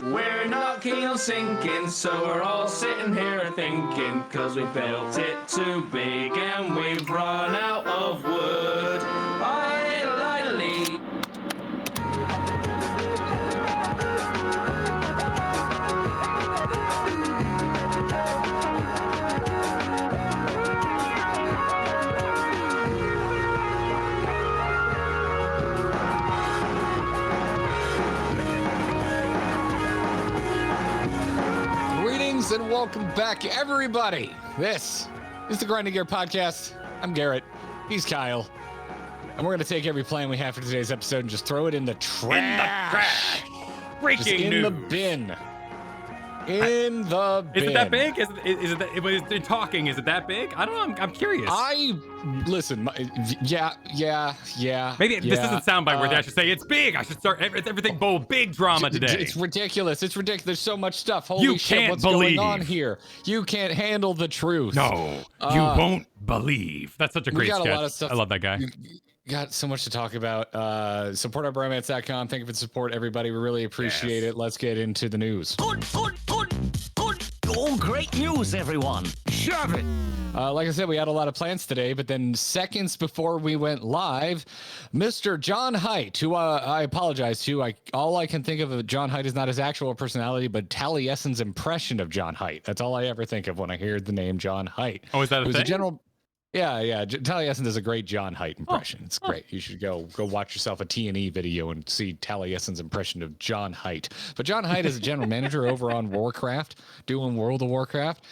We're not keen on sinking, so we're all sitting here thinking, cause we built it too big and we've run out of wood. Idly. And welcome back, everybody. This is the Grinding Gear Podcast. I'm Garrett. He's Kyle. And we're going to take every plan we have for today's episode and just throw it in the trash. Breaking just in news. the bin. In the bin. Is it that big? Is it that, in talking, is it that big? I don't know. I'm curious. Listen, yeah. Maybe this doesn't sound by word. I should say it's big. I should start everything bold. Big drama today. It's ridiculous. There's so much stuff. Holy shit, what's going on here? You can't handle the truth. No, you won't believe. That's such a great sketch. A lot of stuff. I love that guy. Got so much to talk about. Support our bromance.com. Thank you for the support, everybody. We really appreciate it. Let's get into the news. Good. Oh, great news, everyone. Shove it. Like I said, we had a lot of plans today, but then seconds before we went live, Mr. John Haidt, who I apologize to. All I can think of John Haidt is not his actual personality, but Taliesin's impression of John Haidt. That's all I ever think of when I hear the name John Haidt. Oh, is that a thing? Yeah. Taliesin does a great John Haidt impression. It's great. You should go watch yourself a T&E video and see Taliesin's impression of John Haidt. But John Haidt is a general manager over on Warcraft, doing World of Warcraft.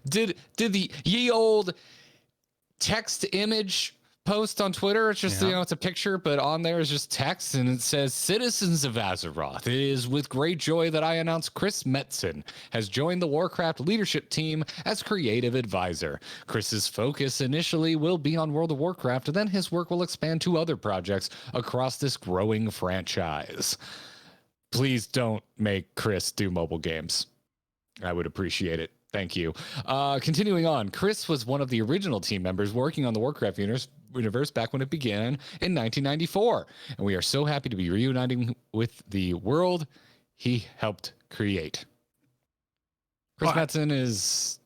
Did the ye old text image post on Twitter. It's just, it's a picture, but on there is just text, and it says, "Citizens of Azeroth, it is with great joy that I announce Chris Metzen has joined the Warcraft leadership team as creative advisor. Chris's focus initially will be on World of Warcraft, and then his work will expand to other projects across this growing franchise." Please don't make Chris do mobile games. I would appreciate it. Thank you. Continuing on, Chris was one of the original team members working on the Warcraft universe back when it began in 1994. And we are so happy to be reuniting with the world he helped create. Chris Metzen is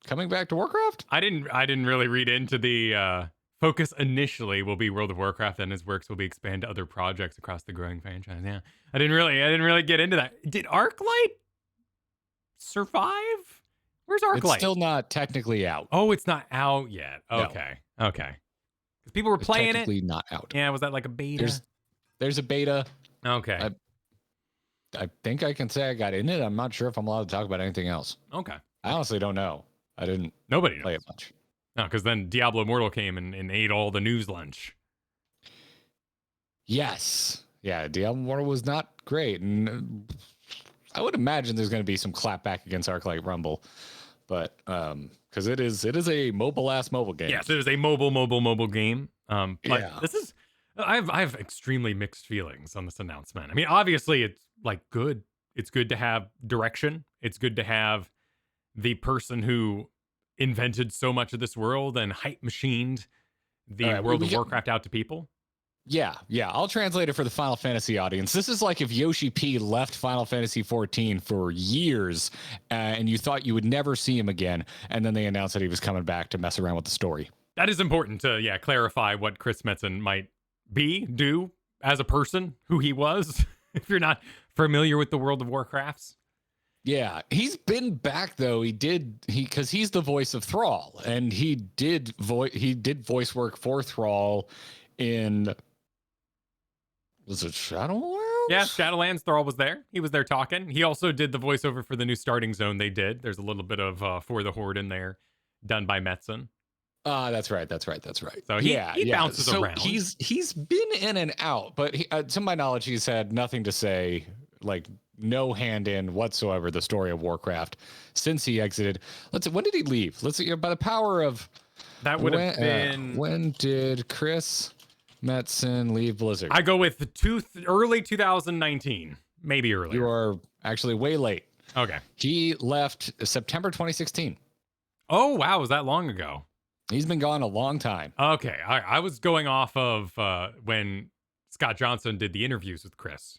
coming back to Warcraft? I didn't really read into the focus initially will be World of Warcraft, and his works will be expanded to other projects across the growing franchise. Yeah. I didn't really get into that. Did Arclight survive? Where's Arclight? It's still not technically out. Oh, it's not out yet. Okay. No. Okay. Because people were playing it. Technically not out. Yeah, was that like a beta? There's a beta. Okay. I think I can say I got in it. I'm not sure if I'm allowed to talk about anything else. Okay. I honestly don't know. Nobody knows. Play it much. No, because then Diablo Immortal came and ate all the news lunch. Yes. Yeah, Diablo Immortal was not great. And I would imagine there's going to be some clapback against Arclight Rumble. But because it is a mobile game. Yes, it is a mobile game. But yeah. This is I have extremely mixed feelings on this announcement. I mean, obviously it's like good. It's good to have direction. It's good to have the person who invented so much of this world and hype machined the World of Warcraft out to people. Yeah. I'll translate it for the Final Fantasy audience. This is like if Yoshi P left Final Fantasy 14 for years and you thought you would never see him again, and then they announced that he was coming back to mess around with the story. That is important to, clarify what Chris Metzen might do as a person, who he was, if you're not familiar with the World of Warcrafts. Yeah, he's been back though. Because he's the voice of Thrall, and he did voice work for Thrall in... Was it Shadowlands? Yeah, Shadowlands. Thrall was there. He was there talking. He also did the voiceover for the new starting zone they did. There's a little bit of For the Horde in there, done by Metzen. That's right. So he bounces around. He's been in and out, but to my knowledge, he's had nothing to say, like no hand in whatsoever the story of Warcraft since he exited. When did he leave? Let's see. By the power of that would have been. When did Chris Metzen leave Blizzard? I go with early 2019, maybe earlier. You are actually way late. Okay. He left September 2016. Oh, wow. Was that long ago? He's been gone a long time. Okay. I was going off of when Scott Johnson did the interviews with Chris.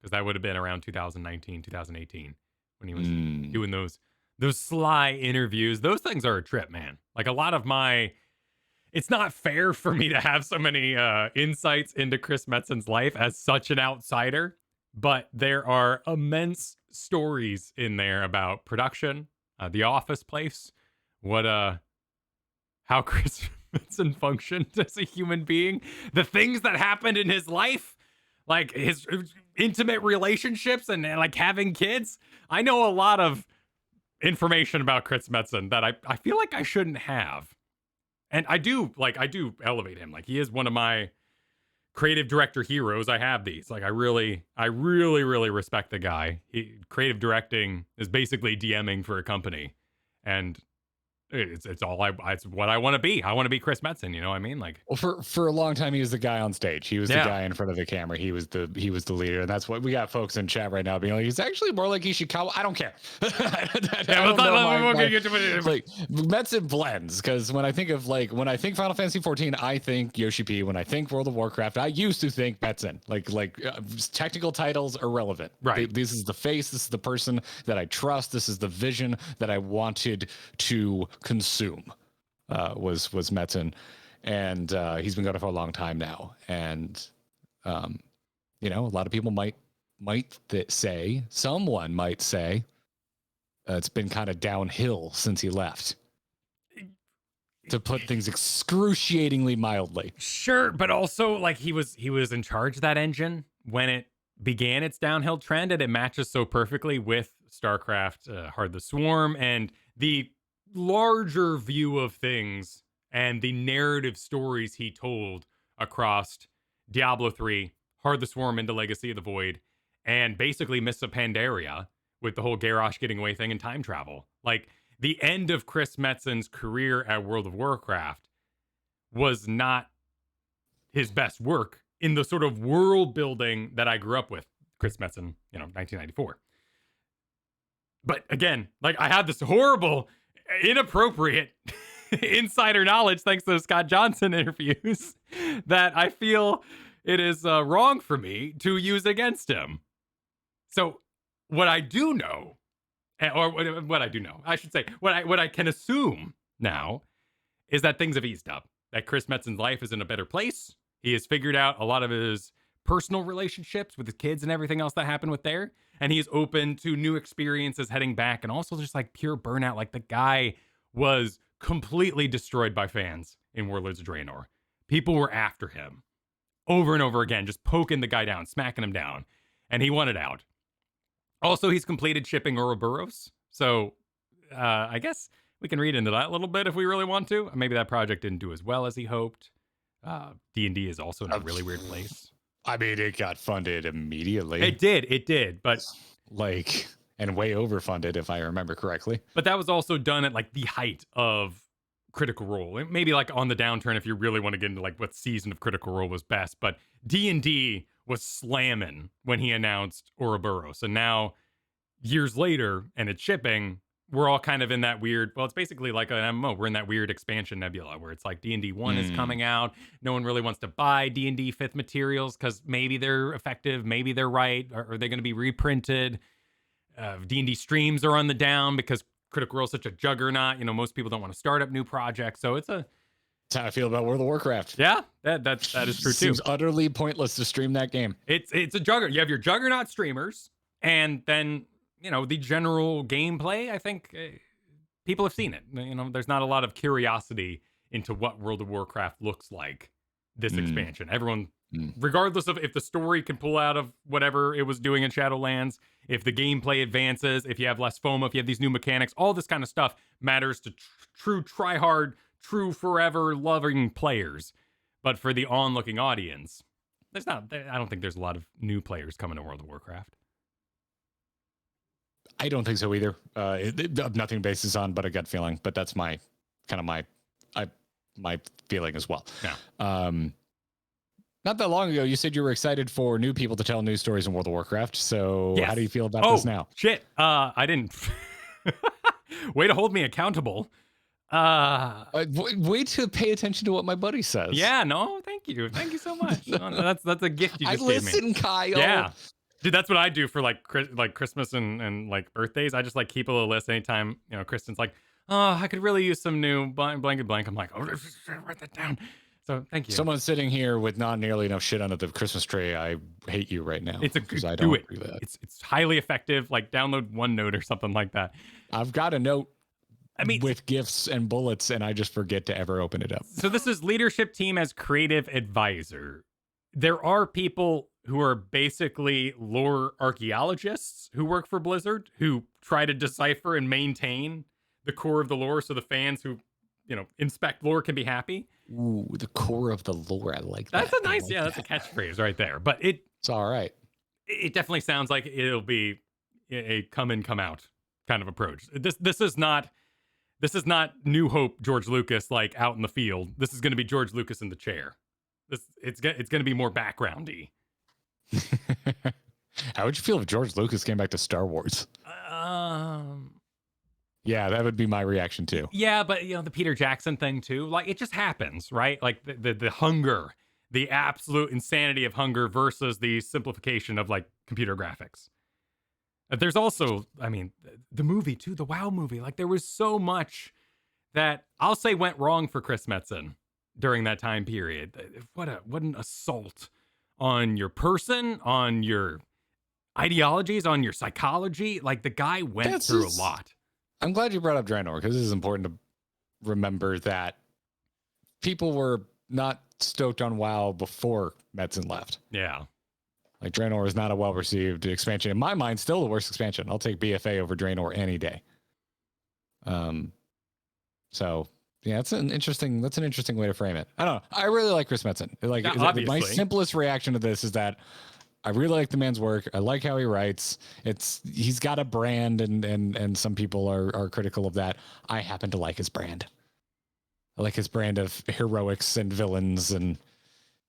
because that would have been around 2019, 2018 when he was doing those sly interviews. Those things are a trip, man. Like a lot of it's not fair for me to have so many insights into Chris Metzen's life as such an outsider, but there are immense stories in there about production, the office place, how Chris Metzen functioned as a human being, the things that happened in his life, like his intimate relationships and like having kids. I know a lot of information about Chris Metzen that I feel like I shouldn't have. And I do elevate him. Like he is one of my creative director heroes. I have these. Like I really respect the guy. Creative directing is basically DMing for a company. And it's what I want to be. I want to be Chris Metzen, you know what I mean? Like, well, for a long time he was the guy on stage. He was the guy in front of the camera. He was the leader, and that's what we got folks in chat right now being like, he's actually more like Ishikawa. I don't care. Like Metzen blends, because when I think Final Fantasy 14, I think Yoshi P. When I think World of Warcraft, I used to think Metzen. Like technical titles are irrelevant. Right. This is the face. This is the person that I trust. This is the vision that I wanted to consume. Was Metzen, and he's been going for a long time now. And a lot of people might say it's been kind of downhill since he left, to put things excruciatingly mildly. Sure, but also like he was in charge of that engine when it began its downhill trend, and it matches so perfectly with StarCraft, Heart of the Swarm, and the larger view of things and the narrative stories he told across Diablo 3, Heart of the Swarm into Legacy of the Void, and basically Mists of Pandaria with the whole Garrosh getting away thing and time travel. Like, the end of Chris Metzen's career at World of Warcraft was not his best work in the sort of world building that I grew up with. Chris Metzen, 1994. But again, like, I had this horrible, inappropriate insider knowledge thanks to the Scott Johnson interviews that I feel it is wrong for me to use against him. So what I do know, or what I do know, I should say, what I can assume now is that things have eased up, that Chris Metzen's life is in a better place. He has figured out a lot of his personal relationships with his kids and everything else that happened with there. And he's open to new experiences heading back, and also just like pure burnout. Like, the guy was completely destroyed by fans in Warlords of Draenor. People were after him over and over again, just poking the guy down, smacking him down, and he wanted out. Also, he's completed shipping Ouroboros, so I guess we can read into that a little bit if we really want to. Maybe that project didn't do as well as he hoped. D&D is also in a really weird place. I mean, it got funded immediately. It did, but and way overfunded, if I remember correctly. But that was also done at like the height of Critical Role. Maybe like on the downturn if you really want to get into like what season of Critical Role was best. But D&D was slamming when he announced Ouroboros. And now, years later, and it's shipping, we're all kind of in that weird, well, it's basically like an MMO. We're in that weird expansion nebula where it's like D&D 1 is coming out. No one really wants to buy D&D 5th materials because maybe they're effective, maybe they're right, or are they going to be reprinted? D&D streams are on the down because Critical Role is such a juggernaut. Most people don't want to start up new projects. So that's how I feel about World of Warcraft. Yeah, that is true too. Seems utterly pointless to stream that game. It's a juggernaut. You have your juggernaut streamers, and then the general gameplay, I think people have seen it. There's not a lot of curiosity into what World of Warcraft looks like this expansion. Everyone, regardless of if the story can pull out of whatever it was doing in Shadowlands, if the gameplay advances, if you have less FOMO, if you have these new mechanics, all this kind of stuff matters to true try-hard, true forever loving players. But for the onlooking audience, I don't think there's a lot of new players coming to World of Warcraft. I don't think so either. Nothing bases on but a gut feeling, but that's my feeling as well. Yeah. Not that long ago, you said you were excited for new people to tell news stories in World of Warcraft. So yes. How do you feel about this now? Shit. I didn't. Way to hold me accountable. Way to pay attention to what my buddy says. Yeah. No. Thank you. Thank you so much. That's a gift you just gave me. Listen, Kyle. Yeah. Dude, that's what I do for like Christmas and like birthdays. I just like keep a little list anytime, Kristen's like, oh, I could really use some new blank. I'm like, oh, write that down. So thank you. Someone sitting here with not nearly enough shit under the Christmas tree. I hate you right now. Because I do don't it. do that. It's highly effective. Like download OneNote or something like that. I've got a note I mean, with gifts and bullets, and I just forget to ever open it up. So this is leadership team as creative advisor. There are people who are basically lore archaeologists who work for Blizzard, who try to decipher and maintain the core of the lore so the fans who, inspect lore can be happy. Ooh, the core of the lore. I like that. That's a nice, that's a catchphrase right there. But it's all right. It definitely sounds like it'll be a come in, come out kind of approach. This is not New Hope George Lucas like out in the field. This is going to be George Lucas in the chair. It's going to be more backgroundy. How would you feel if George Lucas came back to Star Wars? Yeah, that would be my reaction too. Yeah, but the Peter Jackson thing too. Like it just happens, right? Like the hunger, the absolute insanity of hunger versus the simplification of like computer graphics. There's also, the movie too, the WoW movie. Like there was so much that I'll say went wrong for Chris Metzen during that time period. What an assault on your person, on your ideologies, on your psychology. Like the guy went through a lot. I'm glad you brought up Draenor because this is important to remember that people were not stoked on WoW before Metzen left. Yeah. Like Draenor is not a well-received expansion. In my mind, still the worst expansion. I'll take BFA over Draenor any day. So yeah, that's an interesting way to frame it. I don't know. I really like Chris Metzen. Like my simplest reaction to this is that I really like the man's work. I like how he writes. He's got a brand, and some people are critical of that. I happen to like his brand. I like his brand of heroics and villains, and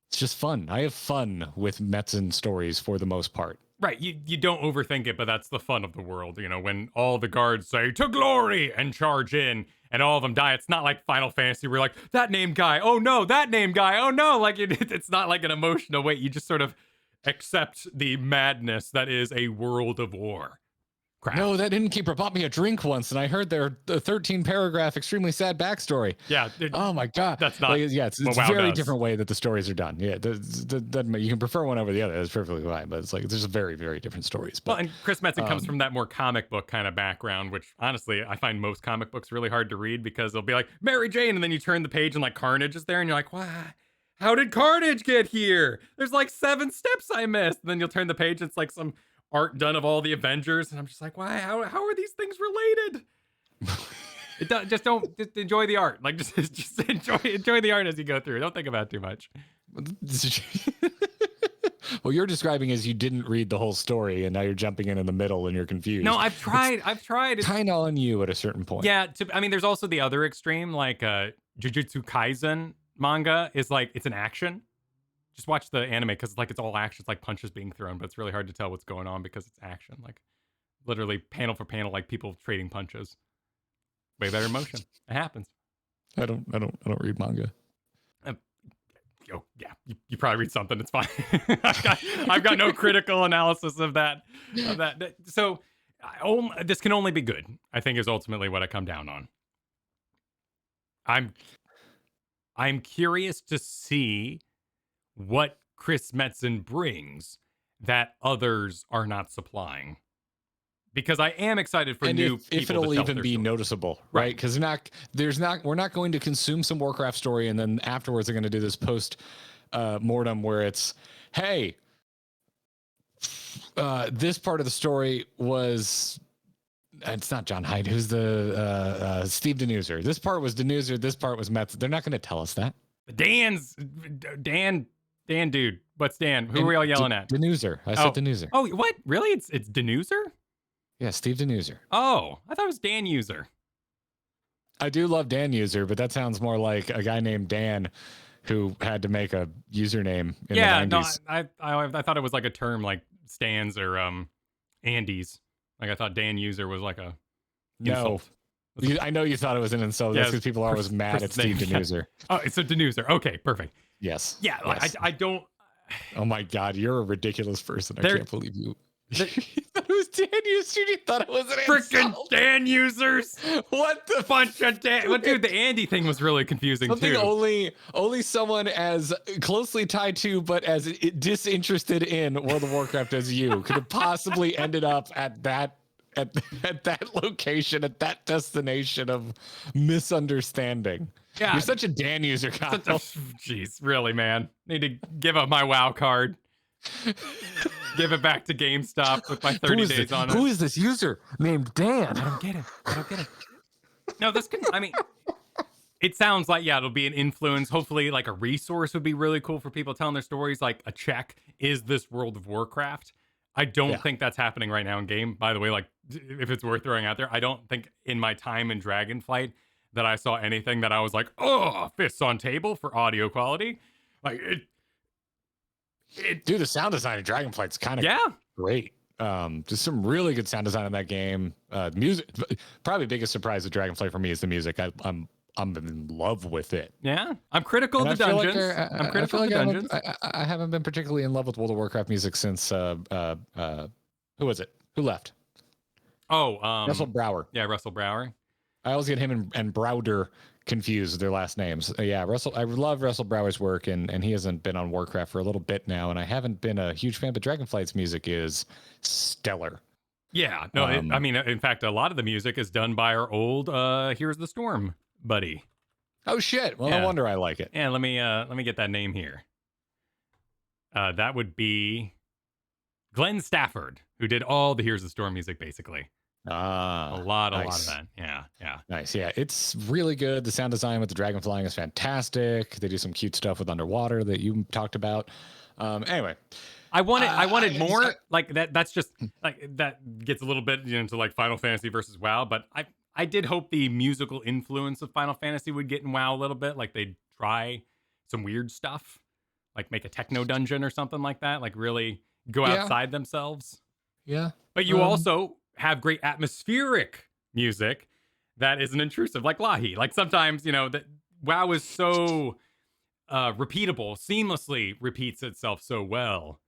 it's just fun. I have fun with Metzen stories for the most part. Right. You don't overthink it, but that's the fun of the world. When all the guards say to glory and charge in and all of them die. It's not like Final Fantasy where like that name guy. Oh no, that name guy. Oh no. Like it's not like an emotional weight. You just sort of accept the madness that is a world of war. Crap. No, that innkeeper bought me a drink once, and I heard their 13-paragraph, extremely sad backstory. Yeah. Oh my god. That's not. It's a very different way that the stories are done. Yeah, you can prefer one over the other. That's perfectly fine, but it's like there's very, very different stories. But, well, and Chris Metzen comes from that more comic book kind of background, which honestly I find most comic books really hard to read because they'll be like Mary Jane, and then you turn the page and like Carnage is there, and you're like, why? How did Carnage get here? There's like 7 steps I missed. And then you'll turn the page, it's like some art done of all the Avengers, and I'm just like, why? How are these things related? Just enjoy the art. Like just enjoy the art as you go through. Don't think about it too much. Well, you're describing as you didn't read the whole story, and now you're jumping in the middle, and you're confused. No, I've tried. It's kind of on you at a certain point. Yeah, there's also the other extreme, like Jujutsu Kaisen manga is like it's an action. Just watch the anime because it's all action. It's like punches being thrown, but it's really hard to tell what's going on because it's action. Like literally panel for panel, like people trading punches. Way better emotion. It happens. I don't read manga. Yeah, you probably read something. It's fine. I've got no critical analysis of that. So this can only be good, I think, is ultimately what I come down on. I'm curious to see what Chris Metzen brings that others are not supplying. Because I am excited for new people if it'll to tell even their be story. noticeable, right? Because we're not going to consume some Warcraft story and then afterwards they're going to do this post mortem where it's, hey, this part of the story was. It's not John Hyde. Who's the Steve Denuser? This part was Denuser. This part was Metz. They're not going to tell us that. Dan, dude. What's Dan? Who are we all yelling at? Denuser. I said Denuser. Oh, what? Really? It's Denuser? Yeah, Steve Denuser. Oh, I thought it was Dan User. I do love Dan User, but that sounds more like a guy named Dan who had to make a username in the 90s. No, I thought it was like a term like Stans or Andes. Like I thought Dan User was like a insult. No. I know you thought it was an insult. That's because people are always mad at Steve Denuser. Oh, it's a Denuser. Okay, perfect. Yes. Yeah, yes. I don't. Oh my God, you're a ridiculous person. I can't believe you. It was Dan user. You thought it was an Freaking insult. Dan users. What the Bunch of Dan. But dude, the Andy thing was really confusing Something too. only someone as closely tied to but as disinterested in World of Warcraft as you could have possibly ended up at that location, at that destination of misunderstanding. Yeah. You're such a Dan user, Kyle. Jeez, really, man. Need to give up my WoW card. Give it back to GameStop with my 30 days on it. Who is this user named Dan? I don't get it. No, this can, I mean, it sounds like, yeah, it'll be an influence. Hopefully, like a resource would be really cool for people telling their stories. Like a check, is this World of Warcraft? I don't think that's happening right now in game. By the way, like, if it's worth throwing out there, I don't think in my time in Dragonflight that I saw anything that I was like, oh, fists on table for audio quality. Like, Dude, the sound design of Dragonflight's kind of great. Just some really good sound design in that game. Music, probably the biggest surprise of Dragonflight for me is the music. I'm in love with it. Yeah, I'm critical of the dungeons. I'm critical of the dungeons. I haven't been particularly in love with World of Warcraft music since who was it? Who left? Oh, Russell Brower. Yeah, Russell Brower. I always get him and Browder confused with their last names. Yeah, Russell. I love Russell Brower's work, and he hasn't been on Warcraft for a little bit now, and I haven't been a huge fan. But Dragonflight's music is stellar. Yeah, no, I mean, in fact, a lot of the music is done by our old Here's the Storm buddy. Oh shit! Well, no wonder I like it. Yeah, let me get that name here. That would be Glenn Stafford, who did all the Here's the Storm music, basically. A lot of that. Yeah. Nice. Yeah, it's really good. The sound design with the dragon flying is fantastic. They do some cute stuff with underwater that you talked about. Anyway, I wanted more like that. That's just like that gets a little bit into like Final Fantasy versus WoW, but I did hope the musical influence of Final Fantasy would get in WoW a little bit. Like they'd try some weird stuff, like make a techno dungeon or something like that. Like really go outside themselves. Yeah. But you also have great atmospheric music that isn't intrusive, like Lahi. Like sometimes, that WoW is so repeatable, seamlessly repeats itself so well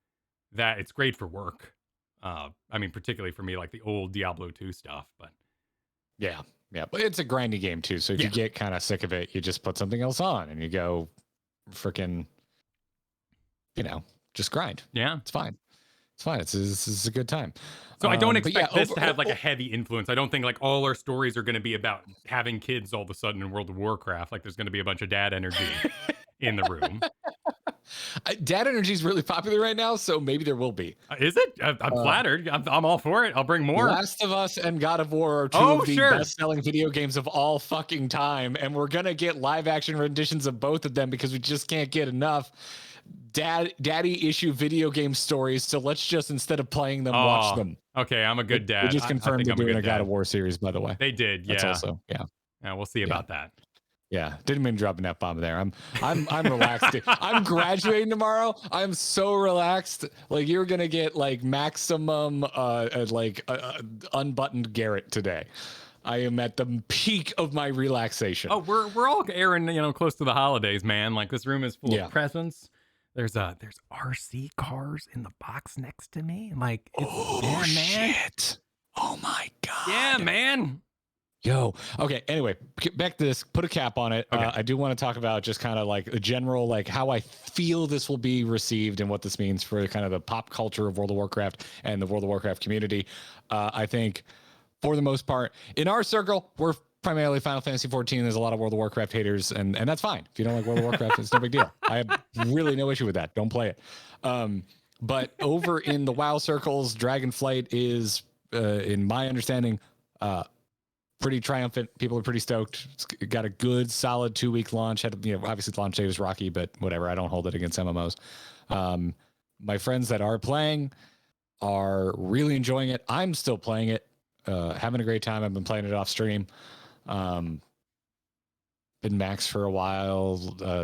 that it's great for work. I mean, particularly for me, like the old Diablo 2 stuff, but yeah, but it's a grindy game too. So if you get kind of sick of it, you just put something else on and you go freaking, just grind. Yeah, it's fine. It's fine. It's a good time. So I don't expect this to have like a heavy influence. I don't think like all our stories are going to be about having kids all of a sudden in World of Warcraft. Like there's going to be a bunch of dad energy in the room. Dad energy is really popular right now, so maybe there will be. Is it? I'm flattered. I'm all for it. I'll bring more. Last of Us and God of War are two of the best-selling video games of all fucking time, and we're gonna get live-action renditions of both of them because we just can't get enough daddy issue video game stories. So let's just, instead of playing them, watch them. Okay, I'm a good dad. We just confirmed they're doing a God of War series, by the way. They did, yeah. That's also, Yeah, we'll see about that. Yeah, didn't mean to drop an F-bomb there. I'm relaxed. I'm graduating tomorrow. I'm so relaxed. Like you're gonna get like maximum unbuttoned Garrett today. I am at the peak of my relaxation. Oh, we're all airing, close to the holidays, man. Like this room is full of presents. There's RC cars in the box next to me. Like, man. Shit. Oh my god. Yeah, man. Yo, okay. Anyway, back to this. Put a cap on it. Okay. I do want to talk about just kind of like the general, like how I feel this will be received and what this means for kind of the pop culture of World of Warcraft and the World of Warcraft community. I think, for the most part, in our circle, we're primarily Final Fantasy 14. There's a lot of World of Warcraft haters, and that's fine. If you don't like World of Warcraft, it's no big deal. I have really no issue with that. Don't play it. But over in the WoW circles, Dragonflight is, in my understanding, pretty triumphant. People are pretty stoked. It's got a good, solid 2-week launch. Obviously the launch date was rocky, but whatever. I don't hold it against MMOs. My friends that are playing are really enjoying it. I'm still playing it, having a great time. I've been playing it off stream. Been max for a while. I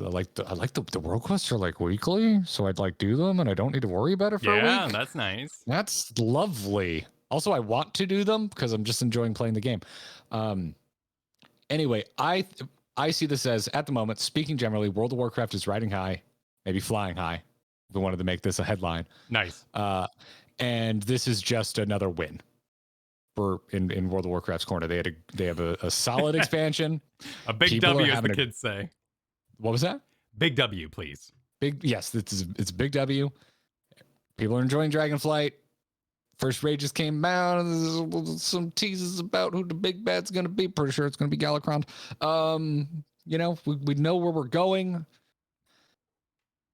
like the world quests are like weekly, so I'd like do them, and I don't need to worry about it for a week. Yeah, that's nice. That's lovely. Also, I want to do them because I'm just enjoying playing the game. Anyway, I see this as, at the moment, speaking generally, World of Warcraft is riding high, maybe flying high. We wanted to make this a headline. Nice. and this is just another win for in World of Warcraft's corner. They have a solid expansion. A big People W, are as the having kids say. What was that? Big W, please. Yes, it's a big W. People are enjoying Dragonflight. First raid just came out. There's some teases about who the big bad's going to be. Pretty sure it's going to be Galakrond. You know, we know where we're going.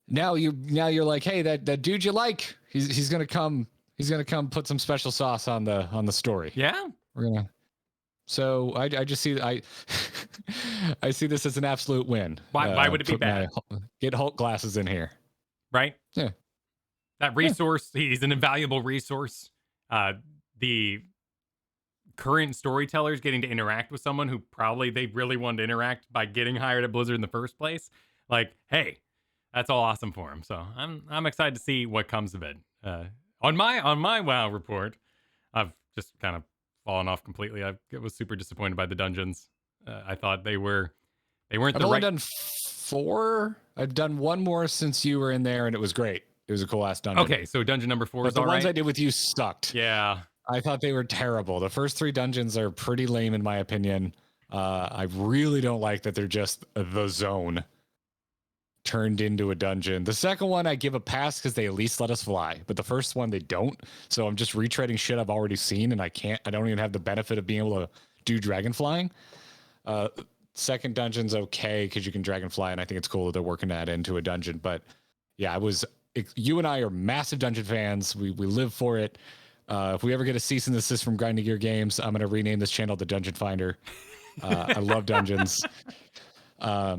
Now you're like, hey, that dude you like, he's going to come. He's going to come put some special sauce on the story. Yeah. We're gonna. So I just see I see this as an absolute win. Why would it be bad? Get Hulk glasses in here. Right? Yeah. That resource, he's an invaluable resource. The current storytellers getting to interact with someone who probably they really wanted to interact by getting hired at Blizzard in the first place. Like, hey, that's all awesome for him. So I'm excited to see what comes of it. On my WoW report, I've just kind of fallen off completely. I was super disappointed by the dungeons. I thought they weren't I've only done 4. I've done one more since you were in there, and it was great. It was a cool ass dungeon. Okay, so dungeon number 4 but is the all ones right. I did with you sucked. Yeah, I thought they were terrible. The first 3 dungeons are pretty lame in my opinion. I really don't like that they're just the zone turned into a dungeon. The second one I give a pass because they at least let us fly, but the first one they don't. So I'm just retreading shit I've already seen, and I don't even have the benefit of being able to do dragon flying. Second dungeon's okay because you can dragon fly, and I think it's cool that they're working that into a dungeon. But yeah, you and I are massive dungeon fans. We live for it. If we ever get a cease and desist from Grinding Gear Games, I'm going to rename this channel the Dungeon Finder. I love dungeons. Yeah,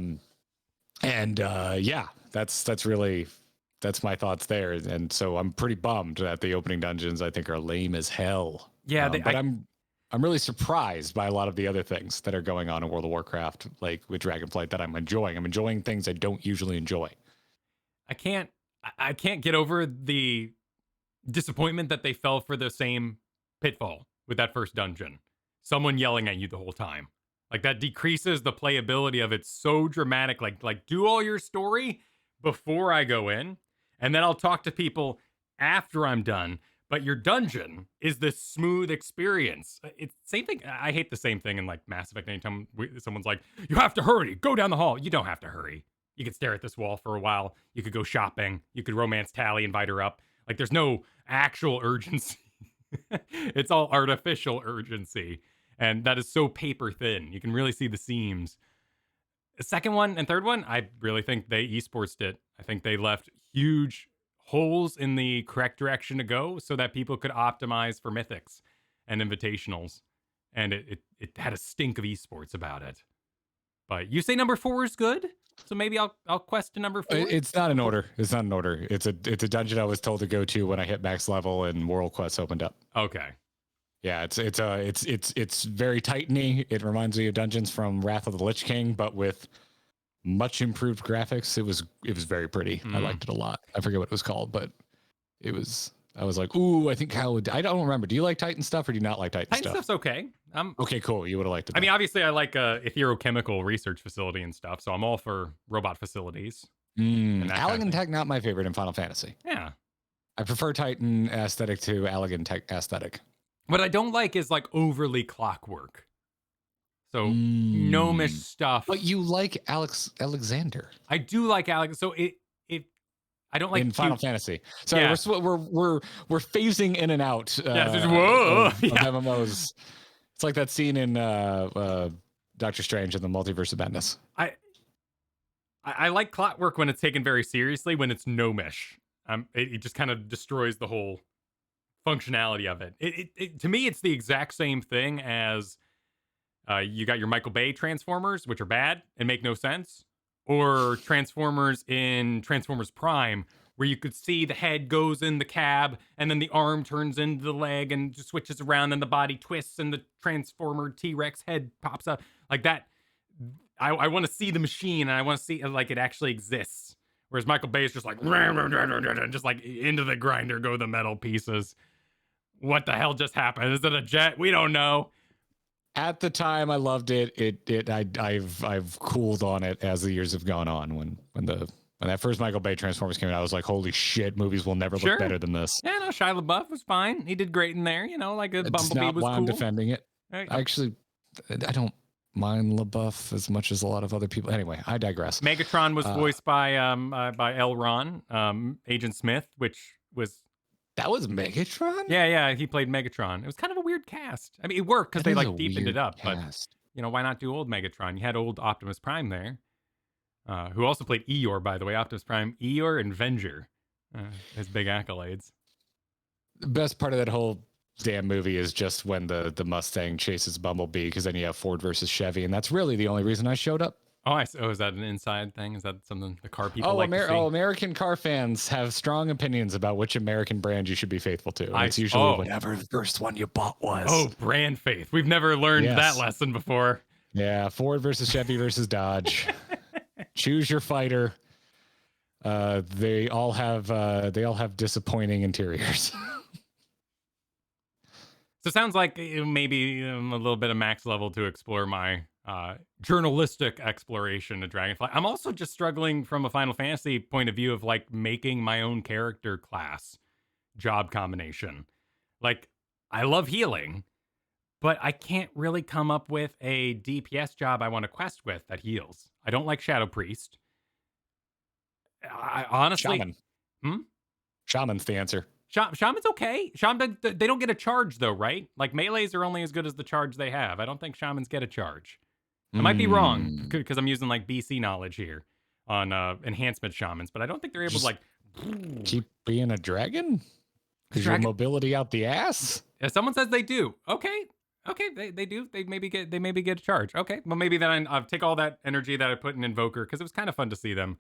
that's my thoughts there. And so I'm pretty bummed that the opening dungeons I think are lame as hell. Yeah, but I'm really surprised by a lot of the other things that are going on in World of Warcraft, like with Dragonflight, that I'm enjoying. I'm enjoying things I don't usually enjoy. I can't get over the disappointment that they fell for the same pitfall with that first dungeon. Someone yelling at you the whole time. Like, that decreases the playability of it so dramatic. Like do all your story before I go in, and then I'll talk to people after I'm done. But your dungeon is this smooth experience. It's same thing. I hate the same thing in like Mass Effect. Anytime someone's like, you have to hurry, go down the hall. You don't have to hurry. You could stare at this wall for a while. You could go shopping. You could romance Tally, invite her up. Like, there's no actual urgency. It's all artificial urgency. And that is so paper thin. You can really see the seams. The second one and third one, I really think they esportsed it. I think they left huge holes in the correct direction to go so that people could optimize for mythics and invitationals. And it had a stink of esports about it. But you say number 4 is good? So maybe I'll quest to number 4. It's not in order. It's not in order. It's a dungeon I was told to go to when I hit max level and World Quest opened up. Okay. Yeah, it's very Titany. It reminds me of dungeons from Wrath of the Lich King, but with much improved graphics. It was very pretty. I liked it a lot. I forget what it was called, but it was. I was like, ooh, I think Kyle would. I don't remember. Do you like Titan stuff or do you not like Titan stuff? Titan stuff's okay. Okay, cool. You would have liked it. I mean, obviously, I like Etherochemical research facility and stuff, so I'm all for robot facilities. Allegan Tech, not my favorite in Final Fantasy. Yeah. I prefer Titan aesthetic to Allegan Tech aesthetic. What I don't like is like overly clockwork. So gnomish stuff. But you like Alexander. I do like Alex. So I don't like in Final Fantasy. So yeah. we're phasing in and out of MMOs. It's like that scene in Doctor Strange and the Multiverse of Madness. I like clockwork when it's taken very seriously. When it's gnomish, it just kind of destroys the whole functionality of it. It to me, it's the exact same thing as you got your Michael Bay Transformers, which are bad and make no sense, or Transformers in Transformers Prime, where you could see the head goes in the cab and then the arm turns into the leg and just switches around and the body twists and the Transformer T-Rex head pops up like that. I want to see the machine and I want to see like it actually exists. Whereas Michael Bay is just like, just like into the grinder go the metal pieces. What the hell just happened? Is it a jet? We don't know. At the time, I loved it. I've cooled on it as the years have gone on. When the When that first Michael Bay Transformers came out, I was like, holy shit, movies will never Sure. look better than this. Yeah, no, Shia LaBeouf was fine. He did great in there. You know, like a It's Bumblebee not was why cool. I'm defending it. Right. Actually, I don't mind LaBeouf as much as a lot of other people. Anyway, I digress. Megatron was voiced by L. Ron, Agent Smith, which was... That was Megatron? Yeah, he played Megatron. It was kind of a weird cast. I mean, it worked because they like deepened it up, cast. But you know, why not do old Megatron? You had old Optimus Prime there, who also played Eeyore, by the way. Optimus Prime, Eeyore, and Venger, his big accolades. The best part of that whole damn movie is just when the Mustang chases Bumblebee, because then you have Ford versus Chevy, and that's really the only reason I showed up. Oh, is that an inside thing? Is that something the car people like to see? American car fans have strong opinions about which American brand you should be faithful to. It's usually whatever the first one you bought was. Oh, brand faith. We've never learned that lesson before. Yeah, Ford versus Chevy versus Dodge. Choose your fighter. They all have disappointing interiors. So it sounds like maybe a little bit of max level to explore my journalistic exploration of Dragonfly. I'm also just struggling from a Final Fantasy point of view of like making my own character class job combination. Like, I love healing, but I can't really come up with a DPS job I want to quest with that heals. I don't like Shadow Priest. I honestly... Shaman. Shaman's the answer. Shaman's okay. Shaman, they don't get a charge though, right? Like melees are only as good as the charge they have. I don't think Shamans get a charge. I might be wrong because I'm using like BC knowledge here on enhancement Shamans, but I don't think they're able to like keep being a dragon because your mobility out the ass. If someone says they do, okay, they do. They maybe get a charge. Okay, well maybe then I'll take all that energy that I put in Invoker because it was kind of fun to see them.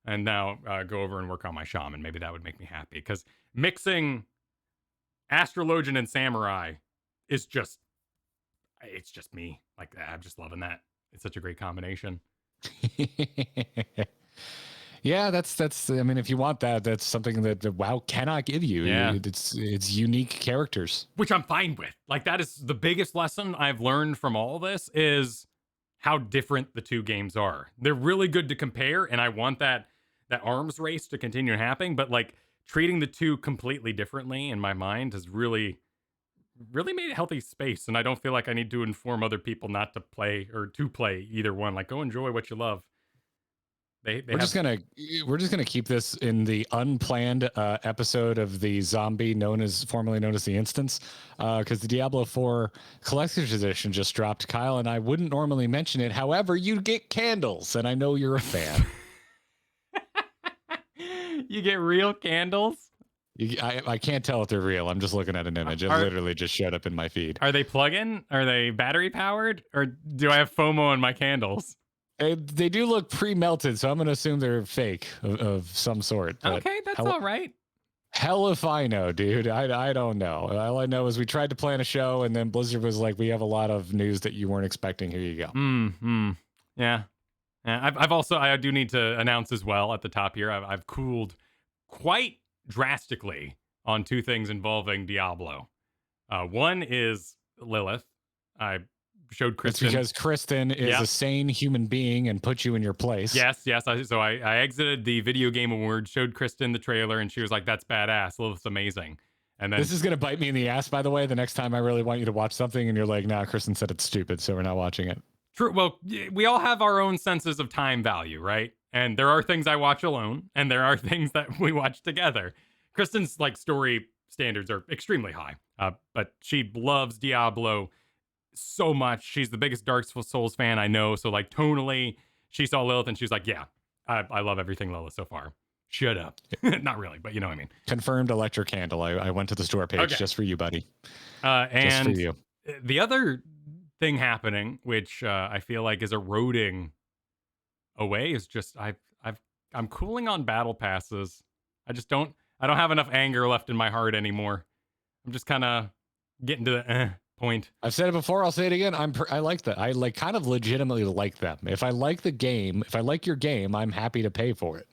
And now go over and work on my Shaman. Maybe that would make me happy. Because mixing Astrologian and Samurai is just... It's just me. Like, I'm just loving that. It's such a great combination. Yeah, that's. I mean, if you want that, that's something that WoW cannot give you. Yeah. It's unique characters. Which I'm fine with. Like, that is the biggest lesson I've learned from all this is how different the two games are. They're really good to compare, and I want that arms race to continue happening, but like treating the two completely differently in my mind has really made a healthy space. And I don't feel like I need to inform other people not to play or to play either one. Like, go enjoy what you love. We're just gonna keep this in the unplanned episode of the zombie formerly known as the Instance, because the Diablo 4 Collector's Edition just dropped. Kyle and I wouldn't normally mention it. However, you get candles, and I know you're a fan. You get real candles? I can't tell if they're real. I'm just looking at an image. It literally just showed up in my feed. Are they plug-in? Are they battery powered? Or do I have FOMO on my candles? They do look pre-melted, so I'm going to assume they're fake of some sort. Okay, that's all right. Hell if I know, dude. I don't know. All I know is we tried to plan a show, and then Blizzard was like, we have a lot of news that you weren't expecting. Here you go. Yeah. I've also, I do need to announce as well at the top here, I've cooled quite drastically on two things involving Diablo. One is Lilith. I showed Kristen. It's because Kristen is a sane human being and put you in your place. Yes. So I exited the video game award, showed Kristen the trailer, and she was like, that's badass. Lilith's amazing. And then, this is going to bite me in the ass, by the way, the next time I really want you to watch something and you're like, nah, Kristen said it's stupid, so we're not watching it. True. Well, we all have our own senses of time value, right? And there are things I watch alone, and there are things that we watch together. Kristen's like story standards are extremely high, but she loves Diablo so much. She's the biggest Dark Souls fan I know. So like tonally, she saw Lilith and she's like, yeah, I love everything Lilith so far. Shut up. Not really, but you know what I mean. Confirmed electric candle. I went to the store page just for you, buddy. And just for you. The other thing happening, which I feel like is eroding away, is just I'm cooling on battle passes. I don't have enough anger left in my heart anymore. I'm just kind of getting to the point. I've said it before. I'll say it again. I like that. I like kind of legitimately like them. If I like the game, if I like your game, I'm happy to pay for it.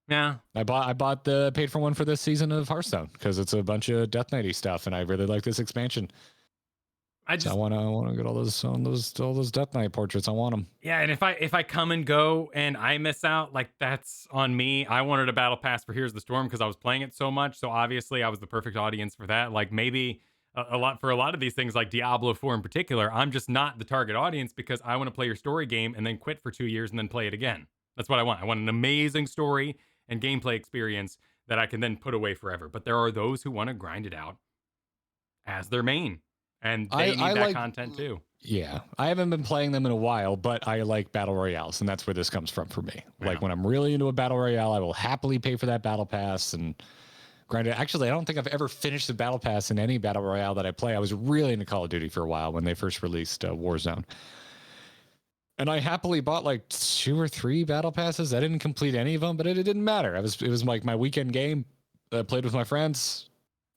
Yeah. I bought the paid for one for this season of Hearthstone because it's a bunch of Death Knighty stuff, and I really like this expansion. I want to get all those Death Knight portraits. I want them. Yeah, and if I come and go and I miss out, like that's on me. I wanted a battle pass for Here's the Storm because I was playing it so much. So obviously I was the perfect audience for that. Like maybe a lot of these things like Diablo 4 in particular, I'm just not the target audience because I want to play your story game and then quit for 2 years and then play it again. That's what I want. I want an amazing story and gameplay experience that I can then put away forever. But there are those who want to grind it out as their main. And they need that content too. Yeah. I haven't been playing them in a while, but I like battle royales, and that's where this comes from for me. Yeah. Like when I'm really into a battle royale, I will happily pay for that battle pass and grind it. Actually, I don't think I've ever finished the battle pass in any battle royale that I play. I was really into Call of Duty for a while when they first released Warzone. And I happily bought like 2 or 3 battle passes. I didn't complete any of them, but it didn't matter. It was like my weekend game. I played with my friends.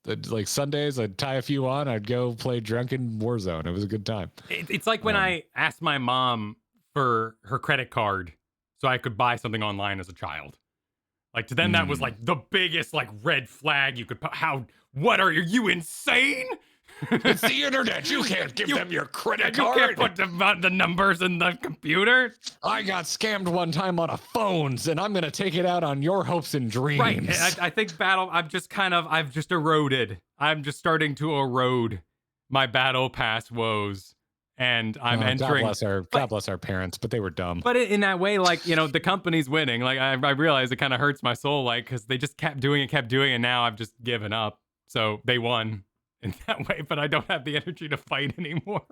Like Sundays, I'd tie a few on. I'd go play drunken Warzone. It was a good time. It's like when I asked my mom for her credit card so I could buy something online as a child. Like to them, that was like the biggest like red flag you could. What are you insane? It's the internet. You can't give them your credit card. You can't put the numbers in the computer. I got scammed one time on a phones, and I'm going to take it out on your hopes and dreams. Right. I think I've just eroded. I'm just starting to erode my battle pass woes. And I'm entering. God bless our parents, but they were dumb. But in that way, like, the company's winning. Like, I realize it kind of hurts my soul, like, because they just kept doing it, and now I've just given up. So they won in that way, but I don't have the energy to fight anymore.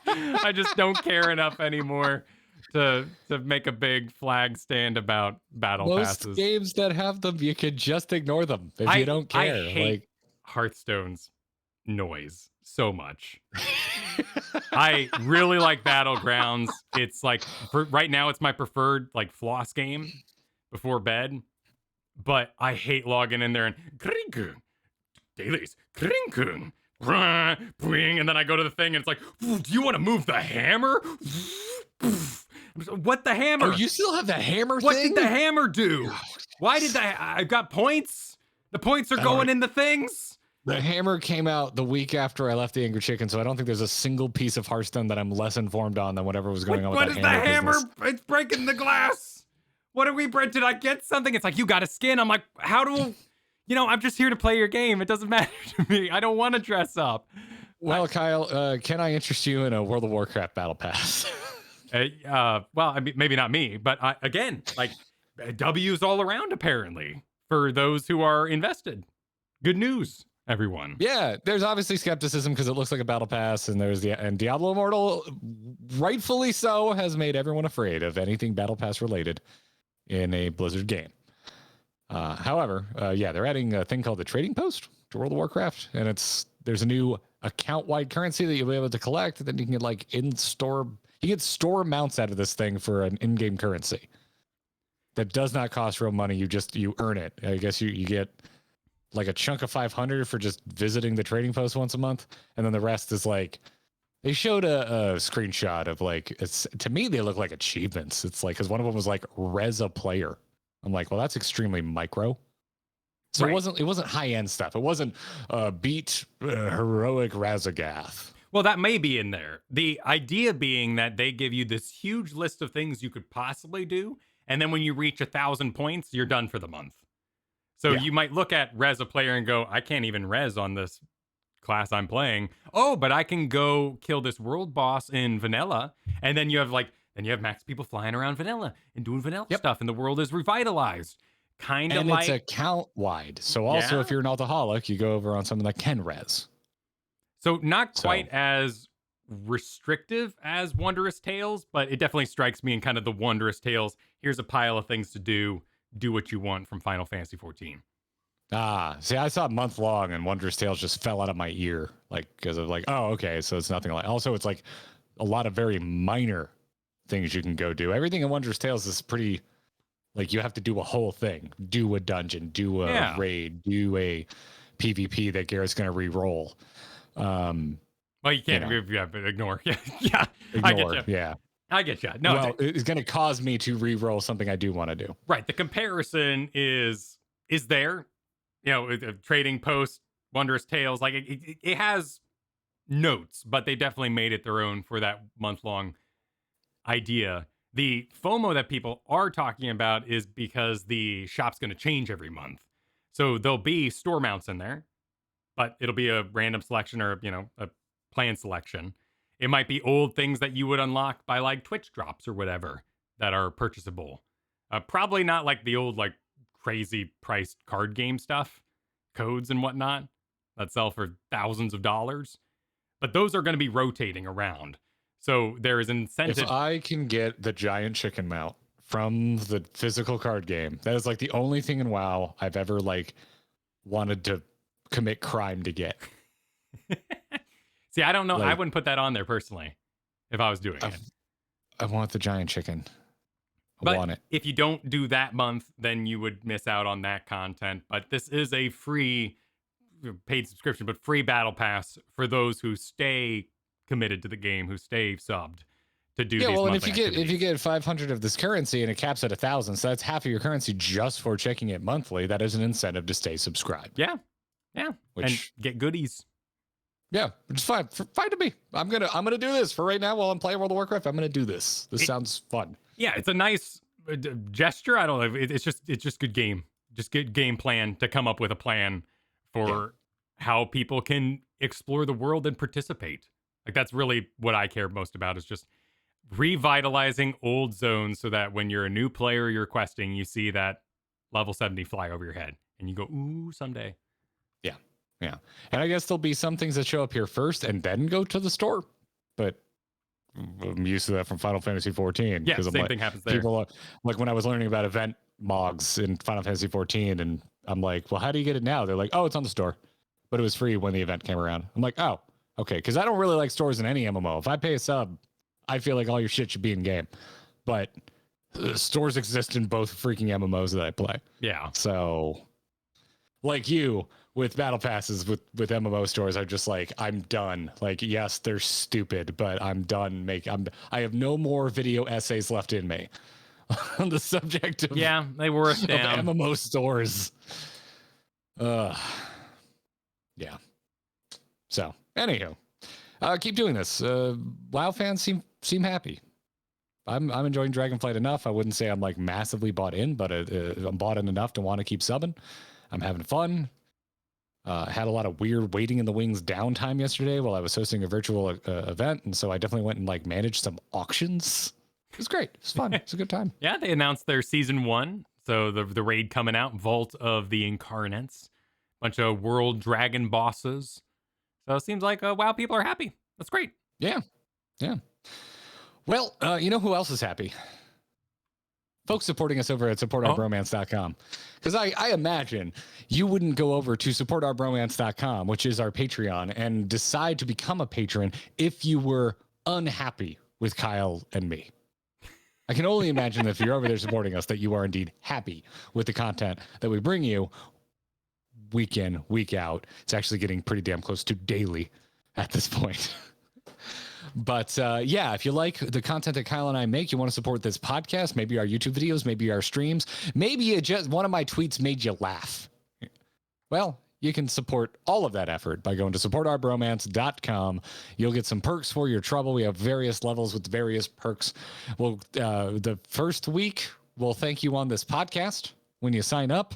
I just don't care enough anymore to make a big flag stand about battle passes. Most games that have them, you could just ignore them if you don't care. I hate Hearthstone's noise so much. I really like Battlegrounds. It's like right now it's my preferred like floss game before bed, but I hate logging in there and dailies and then I go to the thing and it's like, do you want to move the hammer? What the hammer? Oh, you still have the hammer What thing? did the hammer do? Why did I've got points? The points are going in the things. The hammer came out the week after I left the Angry Chicken, so I don't think there's a single piece of Hearthstone that I'm less informed on than whatever was going on with that hammer. What is the hammer? Business. It's breaking the glass. What did we break? Did I get something? It's like, you got a skin. I'm like, how do... I'm just here to play your game. It doesn't matter to me. I don't want to dress up. Kyle, can I interest you in a World of Warcraft battle pass? Well, I mean, maybe not me, but again, like W's all around apparently for those who are invested. Good news, everyone. Yeah, there's obviously skepticism because it looks like a battle pass, and Diablo Immortal, rightfully so, has made everyone afraid of anything battle pass related in a Blizzard game. However, they're adding a thing called the Trading Post to World of Warcraft, and there's a new account-wide currency that you'll be able to collect, and then you can get like in-store, you get store amounts out of this thing for an in-game currency that does not cost real money. You earn it. I guess you get like a chunk of 500 for just visiting the Trading Post once a month, and then the rest is like, they showed a screenshot of like, to me they look like achievements. It's like, because one of them was like res a player. I'm like, well, that's extremely micro. So right. It wasn't high end stuff. It wasn't beat heroic Razagath. Well, that may be in there. The idea being that they give you this huge list of things you could possibly do, and then when you reach 1,000 points, you're done for the month. So you might look at res a player and go, I can't even res on this class I'm playing. Oh, but I can go kill this world boss in vanilla, and then you have max people flying around vanilla and doing vanilla stuff, and the world is revitalized. Kind of like... it's account wide. So also, if you're an alcoholic, you go over on something that can res. So not quite as restrictive as Wondrous Tales, but it definitely strikes me in kind of the Wondrous Tales. Here's a pile of things to do. Do what you want from Final Fantasy XIV. See, I saw month long, and Wondrous Tales just fell out of my ear, like because of like, oh, okay, so it's nothing like. Also, it's like a lot of very minor things you can go do. Everything in Wondrous Tales is pretty, like, you have to do a whole thing, do a dungeon, do a raid, do a PvP that Garrett's going to re-roll. Well, you can't ignore. Yeah, ignore, I get you. Yeah, I get you. No, well, it's going to cause me to re-roll something I do want to do. Right. The comparison is there. Trading Post, Wondrous Tales, like it has notes, but they definitely made it their own for that month-long idea. The FOMO that people are talking about is because the shop's going to change every month. So there'll be store mounts in there, but it'll be a random selection or, a planned selection. It might be old things that you would unlock by like Twitch drops or whatever that are purchasable. Probably not like the old, like crazy priced card game stuff, codes and whatnot that sell for thousands of dollars. But those are going to be rotating around. So there is an incentive. If I can get the giant chicken mount from the physical card game, that is like the only thing in WoW I've ever like wanted to commit crime to get. See, I don't know. Like, I wouldn't put that on there personally if I was doing it. I want the giant chicken. But want it. if you don't do that month, then you would miss out on that content. But this is a free paid subscription, but free battle pass for those who stay committed to the game, who stay subbed to do these well, and monthly if you get 500 of this currency and it caps at 1,000, so that's half of your currency just for checking it monthly. That is an incentive to stay subscribed. Yeah, Which, and get goodies. Yeah, which is fine. Fine to me. I'm gonna do this for right now while I'm playing World of Warcraft. I'm gonna do this. This sounds fun. Yeah, it's a nice gesture. I don't know. It's just good game. Just good game plan to come up with a plan for how people can explore the world and participate. Like that's really what I care most about, is just revitalizing old zones so that when you're a new player you're questing, you see that level 70 fly over your head and you go, ooh, someday. Yeah. And I guess there'll be some things that show up here first and then go to the store. But I'm used to that from Final Fantasy 14. Yeah, same thing happens there. People like when I was learning about event mogs in Final Fantasy 14, and I'm like, well, how do you get it now? They're like, oh, it's on the store. But it was free when the event came around. I'm like, oh, okay. Because I don't really like stores in any MMO. If I pay a sub, I feel like all your shit should be in game. But stores exist in both freaking MMOs that I play. Yeah. So, like you, with battle passes with MMO stores, I'm just like, I'm done. Like, yes, they're stupid, but I'm done. I have no more video essays left in me on the subject of they wore us down. of MMO stores. Yeah. So, anywho, keep doing this. WoW fans seem happy. I'm enjoying Dragonflight enough. I wouldn't say I'm like massively bought in, but I'm bought in enough to want to keep subbing. I'm having fun. Had a lot of weird waiting in the wings downtime yesterday while I was hosting a virtual event, and so I definitely went and like managed some auctions. It was great. It was fun. It was a good time. Yeah, they announced their season 1, so the raid coming out, Vault of the Incarnates, bunch of world dragon bosses. So it seems like WoW people are happy. That's great. Yeah. Well, you know who else is happy? Folks supporting us over at supportourbromance.com. Because I imagine you wouldn't go over to supportourbromance.com, which is our Patreon, and decide to become a patron if you were unhappy with Kyle and me. I can only imagine that if you're over there supporting us, that you are indeed happy with the content that we bring you week in, week out. It's actually getting pretty damn close to daily at this point. But if you like the content that Kyle and I make, you want to support this podcast, maybe our YouTube videos, maybe our streams, maybe one of my tweets made you laugh. Well, you can support all of that effort by going to supportourbromance.com. You'll get some perks for your trouble. We have various levels with various perks. Well, the first week, we'll thank you on this podcast when you sign up.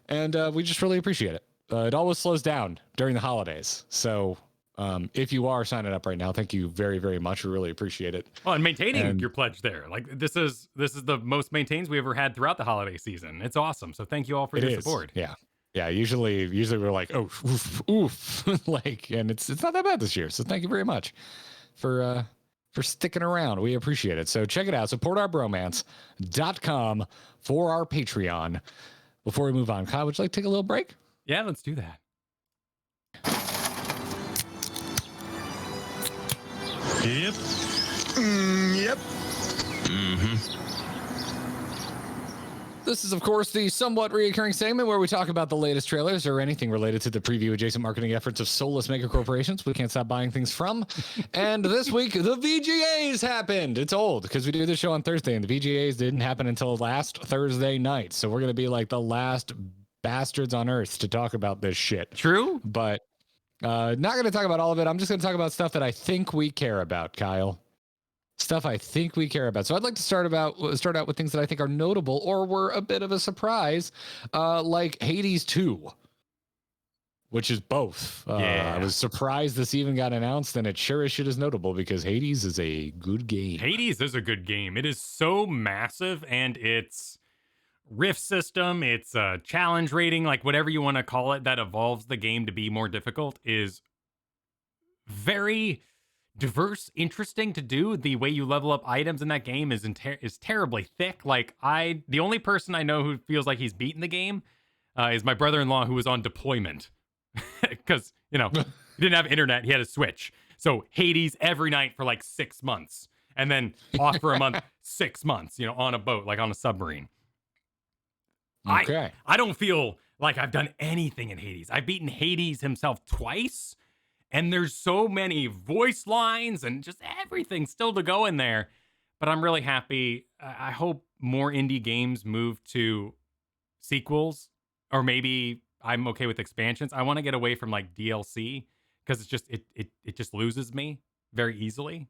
And we just really appreciate it. It always slows down during the holidays. So if you are signing up right now, thank you very, very much. We really appreciate it. Oh, and maintaining your pledge there. Like this is the most maintains we ever had throughout the holiday season. It's awesome. So thank you all for your support. Yeah. Yeah. Usually we're like, oh, oof. Like, and it's not that bad this year. So thank you very much for sticking around. We appreciate it. So check it out. Supportourbromance.com for our Patreon. Before we move on, Kyle, would you like to take a little break? Yeah, let's do that. Yep. Yep. Mm-hmm. This is, of course, the somewhat reoccurring segment where we talk about the latest trailers or anything related to the preview adjacent marketing efforts of soulless mega corporations we can't stop buying things from. And this week, the VGAs happened. It's old because we do this show on Thursday, and the VGAs didn't happen until last Thursday night. So we're going to be like the last bastards on earth to talk about this shit. True. But Not going to talk about all of it. I'm just going to talk about stuff that I think we care about, Kyle. Stuff I think we care about. So I'd like to start out with things that I think are notable or were a bit of a surprise, like Hades 2, which is both. I was surprised this even got announced, and it sure as shit is notable because Hades is a good game. Hades is a good game. It is so massive, and its rift system, its challenge rating, like whatever you want to call it, that evolves the game to be more difficult, is very diverse, interesting to do. The way you level up items in that game is terribly thick. Like the only person I know who feels like he's beaten the game is my brother-in-law, who was on deployment because he didn't have internet. He had a Switch, so Hades every night for like 6 months, and then off for a month, 6 months, on a boat, like on a submarine. Okay. I don't feel like I've done anything in Hades. I've beaten Hades himself twice. And there's so many voice lines and just everything still to go in there. But I'm really happy. I hope more indie games move to sequels, or maybe I'm okay with expansions. I want to get away from like DLC because it's just it just loses me very easily.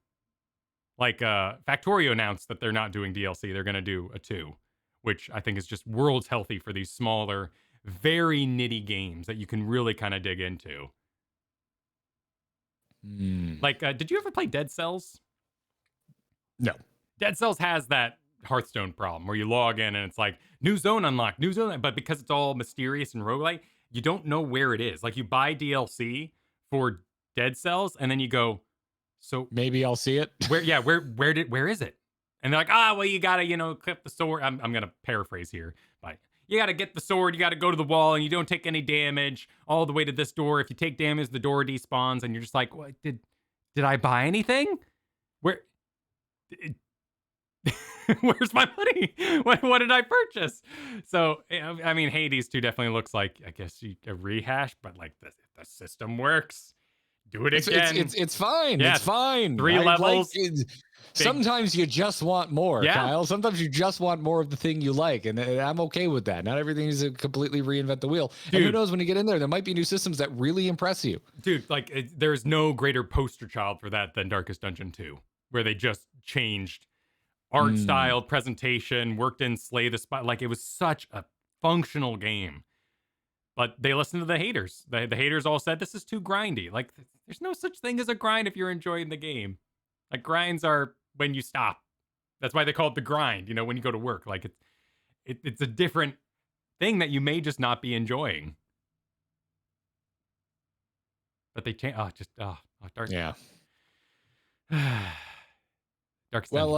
Like Factorio announced that they're not doing DLC. They're going to do a 2, which I think is just worlds healthy for these smaller, very nitty games that you can really kind of dig into. Like, did you ever play Dead Cells? No. Dead Cells has that Hearthstone problem where you log in and it's like, new zone unlocked, new zone. But because it's all mysterious and roguelike, you don't know where it is. Like, you buy DLC for Dead Cells and then you go, so maybe I'll see it. Where is it? And they're like, well, you gotta, clip the sword. I'm gonna paraphrase here, but you gotta get the sword, you gotta go to the wall, and you don't take any damage all the way to this door. If you take damage, the door despawns, and you're just like, what, did I buy anything? Where's my money? What did I purchase? So, I mean, Hades 2 definitely looks like, I guess, a rehash, but like the system works. Do it again. It's fine. Yeah, it's fine. 3 levels. Sometimes you just want more, Yeah. Kyle. Sometimes you just want more of the thing you like, and I'm okay with that. Not everything is a completely reinvent the wheel. Dude. And who knows, when you get in there might be new systems that really impress you. Dude, like, there's no greater poster child for that than Darkest Dungeon 2, where they just changed art style, presentation, worked in Slay the Spire. Like, it was such a functional game. But they listened to the haters. The haters all said, this is too grindy. Like, there's no such thing as a grind if you're enjoying the game. Like, grinds are when you stop. That's why they call it the grind, when you go to work. Like, it's a different thing that you may just not be enjoying. But they change. Dark. Yeah. Dark. Well,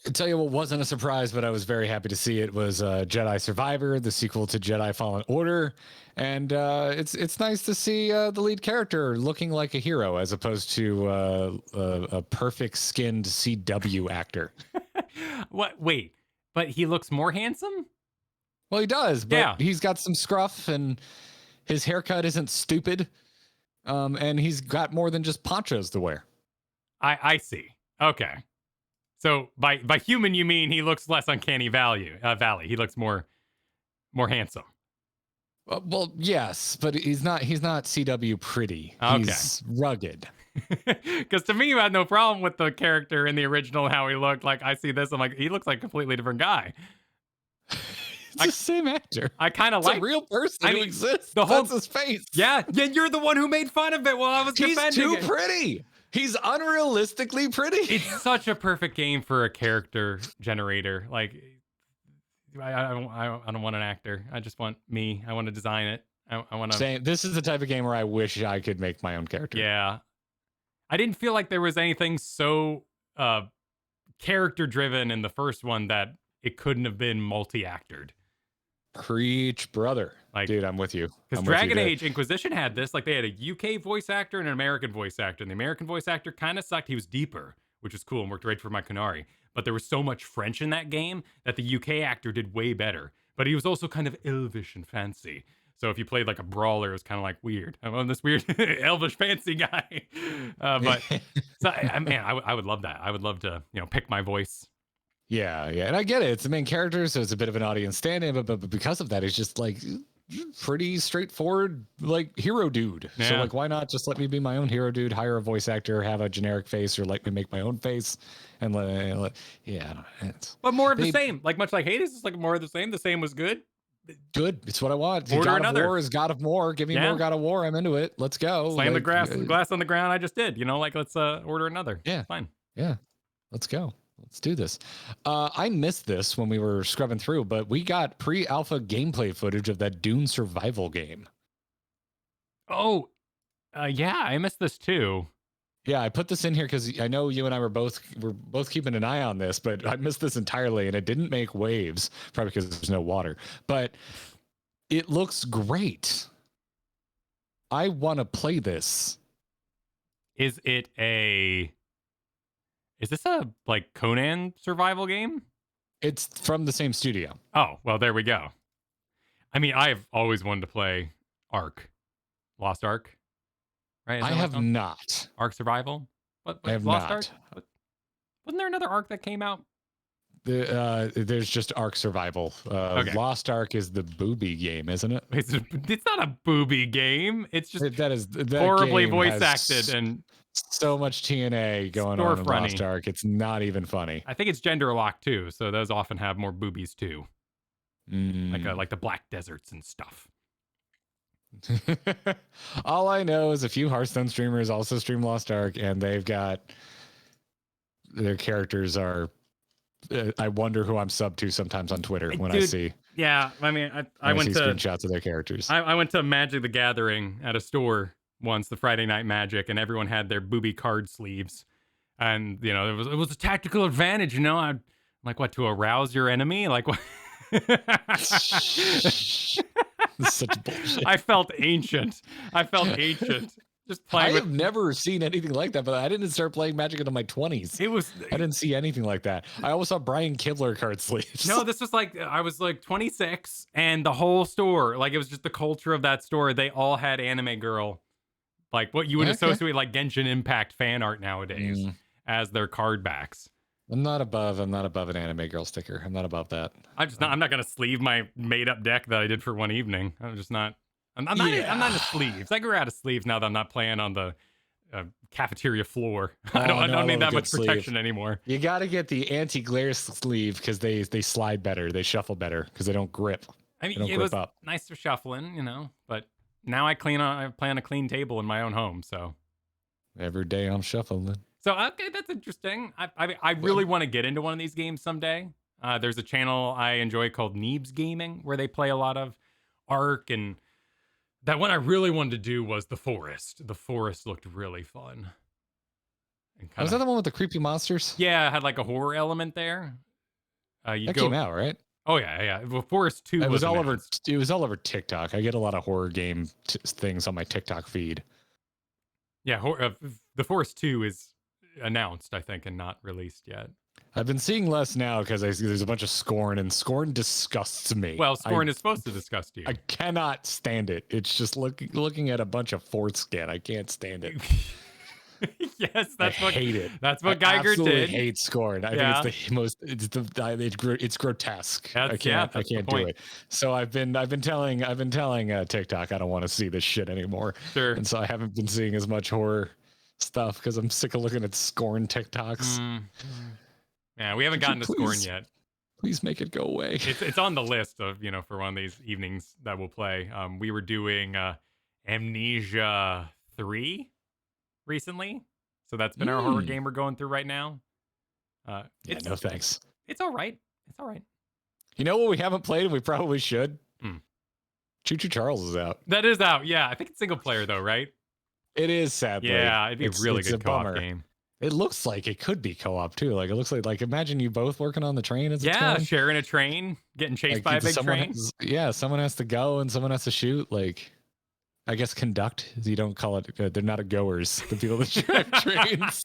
I'll tell you what wasn't a surprise, but I was very happy to see it was Jedi Survivor, the sequel to Jedi Fallen Order. And it's nice to see the lead character looking like a hero as opposed to a perfect skinned CW actor. What? Wait, but he looks more handsome? Well, he does, but Yeah. he's got some scruff and his haircut isn't stupid. And he's got more than just ponchos to wear. I see. Okay. So by human, you mean he looks less uncanny valley. He looks more handsome. Well, yes, but he's not CW pretty. Okay. He's rugged. Because to me, you had no problem with the character in the original, how he looked. Like, I see this, I'm like, he looks like a completely different guy. It's the same actor. I kind of It's like a real person who exists. That's his face. Yeah, you're the one who made fun of it while I was He's defending too it. pretty. He's unrealistically pretty. It's such a perfect game for a character generator. Like, I don't want an actor. I just want me. I want to design it. I want to. Saying this is the type of game where I wish I could make my own character. Yeah, I didn't feel like there was anything so character driven in the first one that it couldn't have been multi-actored. Preach, brother. Like, dude, I'm with you. Because Dragon Age Inquisition had this. Like, they had a UK voice actor and an American voice actor. And the American voice actor kind of sucked. He was deeper, which was cool and worked right for my Canary. But there was so much French in that game that the UK actor did way better. But he was also kind of elvish and fancy. So if you played like a brawler, it was kind of like weird. I'm this weird elvish fancy guy. But so, I would love that. I would love to, pick my voice. Yeah, and I get it. It's the main character, so it's a bit of an audience stand-in. But because of that, it's just like pretty straightforward, like hero dude. So Yeah. like, why not just let me be my own hero dude? Hire a voice actor, have a generic face, or let me make my own face, and yeah. But more of the They- same. Like much like Hades, it's like more of the same. The same was good. Good. It's what I want. Order God another. of War is God of War. Give me Yeah. more God of War. I'm into it. Let's go. Slam the Like, glass on the ground. I just did. You know, like let's order another. Yeah. Fine. Yeah. Let's go. Let's do this. I missed this when we were scrubbing through, but we got pre-alpha gameplay footage of that Dune survival game. Oh, yeah, I missed this too. Yeah, I put this in here because I know you and I were both keeping an eye on this, but I missed this entirely, and it didn't make waves, probably because there's no water. But it looks great. I want to play this. Is this a like Conan survival game? It's from the same studio. Oh, well, there we go. I mean, I've always wanted to play Ark, Lost Ark. Right? Is I that what have it's called? not. Ark Survival. What I have Lost not. Ark? Wasn't there another Ark that came out? There's just Ark Survival. Okay. Lost Ark is the booby game, isn't it? It's not a booby game. It's just That horribly game voice has acted, and so much TNA going on in Storefronty. Lost Ark. It's not even funny. I think it's gender locked too. So those often have more boobies too, Mm. like the Black Deserts and stuff. All I know is a few Hearthstone streamers also stream Lost Ark, and they've got their characters are. I wonder who I'm sub to sometimes on Twitter when I Dude, see. Yeah, I mean, I when went see to screenshots of their characters. I went to Magic the Gathering at a store once, the Friday Night Magic, and everyone had their booby card sleeves, and you know it was a tactical advantage. You know, I'm like, what, to arouse your enemy? Like what? Such bullshit. I felt ancient. Just I playing have with. never seen anything like that, but I didn't start playing Magic until my 20s. It was. I didn't see anything like that. I always saw Brian Kibler card sleeves. No, this was like I was like 26, and the whole store, like it was just the culture of that store. They all had anime girl, like what you would Okay. associate like Genshin Impact fan art nowadays as their card backs. I'm not above an anime girl sticker. I'm not above that. I'm not gonna sleeve my made up deck that I did for one evening. I'm just not. I'm not into sleeves. I grew out of sleeves now that I'm not playing on the cafeteria floor. I don't I need love a that good much sleeve. protection anymore. You got to get the anti-glare sleeve because they slide better, they shuffle better because they don't grip. I mean, They don't it grip was up. nice to shuffling, you know, but now I play on a clean table in my own home, so. Every day I'm shuffling. So okay, that's interesting. I really want to get into one of these games someday. There's a channel I enjoy called Neebs Gaming where they play a lot of Ark, and that one I really wanted to do was The Forest. The Forest looked really fun. And Was that the one with the creepy monsters? Yeah, it had like a horror element there. That came out, right? Oh yeah. Well, Forest 2 It was all over. announced. It was all over TikTok. I get a lot of horror game things on my TikTok feed. Yeah, The Forest 2 is announced, I think, and not released yet. I've been seeing less now because there's a bunch of Scorn, and Scorn disgusts me. Well, Scorn is supposed to disgust you. I cannot stand it. It's just looking at a bunch of foreskin. I can't stand it. Yes, I hate it. That's what I Geiger absolutely did. hate Scorn. I Yeah. think it's the most. It's grotesque. I That's can't the do point. it. So I've been telling TikTok I don't want to see this shit anymore. Sure. And so I haven't been seeing as much horror stuff because I'm sick of looking at Scorn TikToks. Yeah, we haven't Could you gotten to Scorn please- yet. Please make it go away. It's on the list of, you know, for one of these evenings that we'll play. We were doing Amnesia 3 recently. So that's been our horror game we're going through right now. Yeah, no thanks. It's all right. It's all right. You know what we haven't played and we probably should? Hmm. Choo Choo Charles is out. That is out. Yeah, I think it's single player though, right? It is, sadly. Yeah, it'd be a really it's good co-op bummer. game. It looks like it could be co-op too. Like it looks like imagine you both working on the train as it's Yeah, going. sharing a train, getting chased by a big someone train. someone has to go and someone has to shoot. Like, I guess conduct. You don't call it. They're not a goers. The people that drive trains.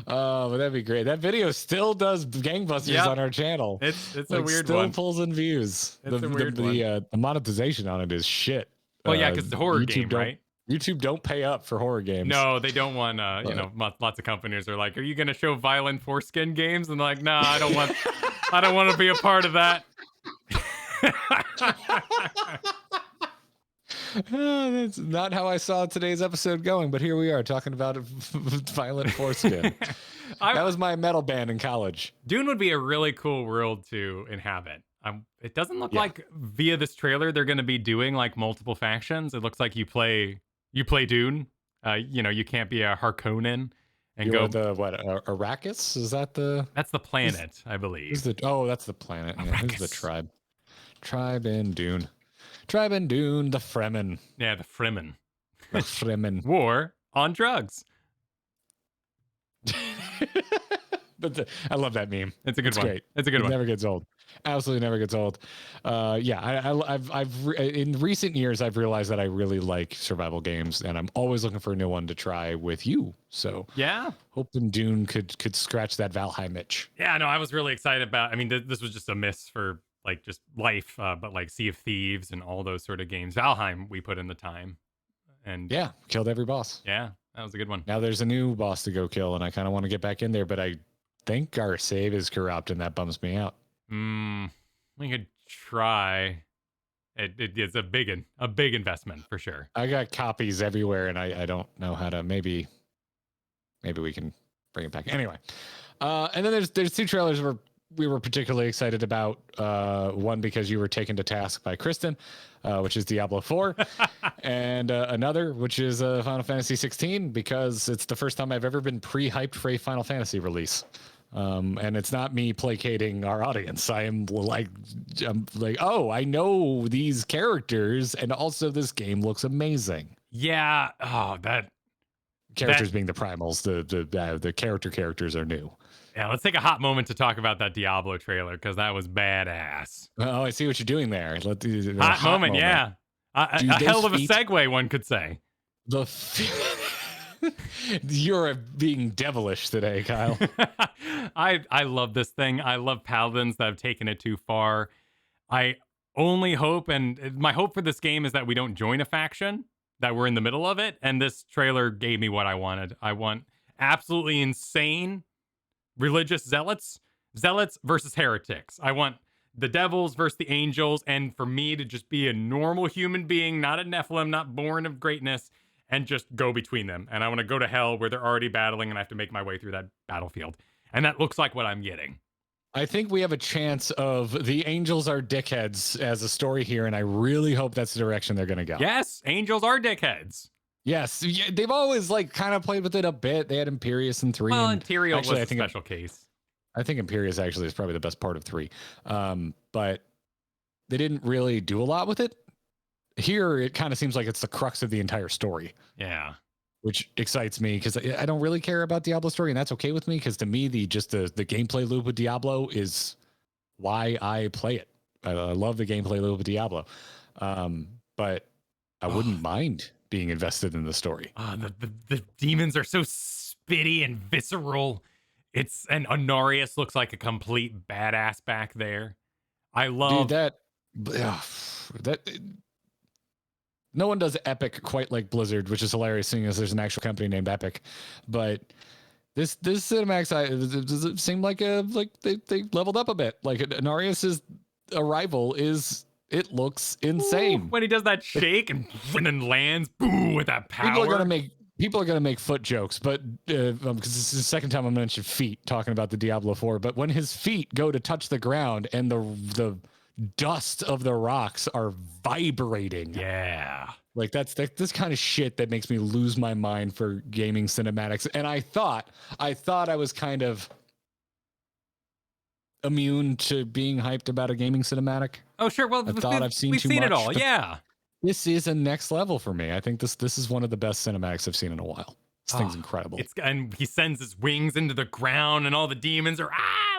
Oh, but that'd be great. That video still does gangbusters Yep. on our channel. It's Like, a weird still one. pulls in views. It's a weird the monetization on it is shit. Well, yeah, because it's a horror YouTube game, don't- right? YouTube don't pay up for horror games. No, they don't want. Lots of companies are like, "Are you going to show violent foreskin games?" And they're like, "No, I don't want. I don't want to be a part of that." That's not how I saw today's episode going, but here we are talking about violent foreskin. That was my metal band in college. Dune would be a really cool world to inhabit. It doesn't look Yeah. like via this trailer they're going to be doing like multiple factions. It looks like you play Dune. You can't be a Harkonnen and You're go. the what? Arrakis? Is that the? That's the planet, I believe. Who's the? Oh, that's the planet. Yeah, who's the Arrakis. tribe? Tribe in Dune. Tribe in Dune. The Fremen. Yeah, the Fremen. The Fremen. War on drugs. I love that meme. It's a good one. Great. It's a good It one. never gets old. Absolutely never gets old. In recent years I've realized that I really like survival games, and I'm always looking for a new one to try with you. So Yeah. hoping Dune could scratch that Valheim itch. Yeah, no, I was really excited about. I mean, this was just a miss for like just life, but like Sea of Thieves and all those sort of games. Valheim, we put in the time, and Yeah, killed every boss. yeah, that was a good one. Now there's a new boss to go kill, and I kind of want to get back in there, but I think our save is corrupt, and that bums me out. We could try. It's a big investment for sure. I got copies everywhere, and I don't know how to. Maybe we can bring it back anyway. And then there's two trailers we were particularly excited about. One because you were taken to task by Kristen, which is Diablo 4, and another which is Final Fantasy 16, because it's the first time I've ever been pre-hyped for a Final Fantasy release. And it's not me placating our audience. I'm like, oh, I know these characters, and also this game looks amazing. Yeah. Oh, that. Characters being the primals, the characters are new. Yeah. Let's take a hot moment to talk about that Diablo trailer because that was badass. Oh, I see what you're doing there. Hot moment. Yeah. Dude, a hell those of a feet- segue, one could say. You're being devilish today, Kyle. I love this thing. I love paladins that have taken it too far. I only hope, and my hope for this game is that we don't join a faction, that we're in the middle of it. And this trailer gave me what I wanted. I want absolutely insane religious zealots versus heretics. I want the devils versus the angels, and for me to just be a normal human being, not a Nephilim, not born of greatness, and just go between them. And I want to go to hell where they're already battling and I have to make my way through that battlefield. And that looks like what I'm getting. I think we have a chance of the angels are dickheads as a story here, and I really hope that's the direction they're going to go. Yes, angels are dickheads. Yes, yeah, they've always like kind of played with it a bit. They had Imperius in 3. Well, and Imperial actually, was a special case. I think Imperius actually is probably the best part of 3. But they didn't really do a lot with it. Here, it kind of seems like it's the crux of the entire story. Yeah. Which excites me because I don't really care about Diablo story, and that's okay with me because to me, the gameplay loop with Diablo is why I play it. I love the gameplay loop with Diablo, but I wouldn't mind being invested in the story. The demons are so spitty and visceral. And Honorius looks like a complete badass back there. I love that. No one does Epic quite like Blizzard, which is hilarious, seeing as there's an actual company named Epic. But this cinemax, does it seem like they leveled up a bit? Like Honorius's arrival looks insane. Ooh, when he does that shake and then lands, boo, with that power. People are gonna make foot jokes, but because this is the second time I'm mentioning feet talking about the Diablo 4. But when his feet go to touch the ground and the dust of the rocks are vibrating. Yeah. Like that's kind of shit that makes me lose my mind for gaming cinematics. And I thought I was kind of immune to being hyped about a gaming cinematic. Oh, sure. Well, I've seen we've too seen much. it all. Yeah. This is a next level for me. I think this is one of the best cinematics I've seen in a while. This thing's incredible. And he sends his wings into the ground and all the demons are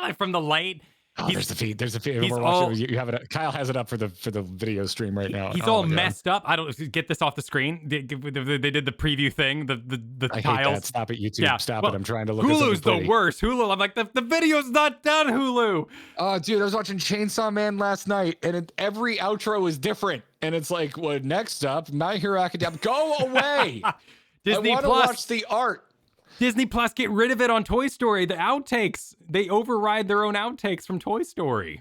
like from the light. Oh, there's the feed. You have it. Kyle has it up for the video stream right now. He's all messed up. I don't get this off the screen. They did the preview thing. The I tiles. hate that. Stop it, YouTube. Yeah. Stop it. I'm trying to look. Hulu's the worst. Hulu. I'm like the video's not done. Hulu. Oh, dude, I was watching Chainsaw Man last night, and every outro is different. And it's like, well, next up, My Hero Academia. Go away. Disney I want to watch the art. Disney Plus, get rid of it on Toy Story. The outtakes, they override their own outtakes from Toy Story.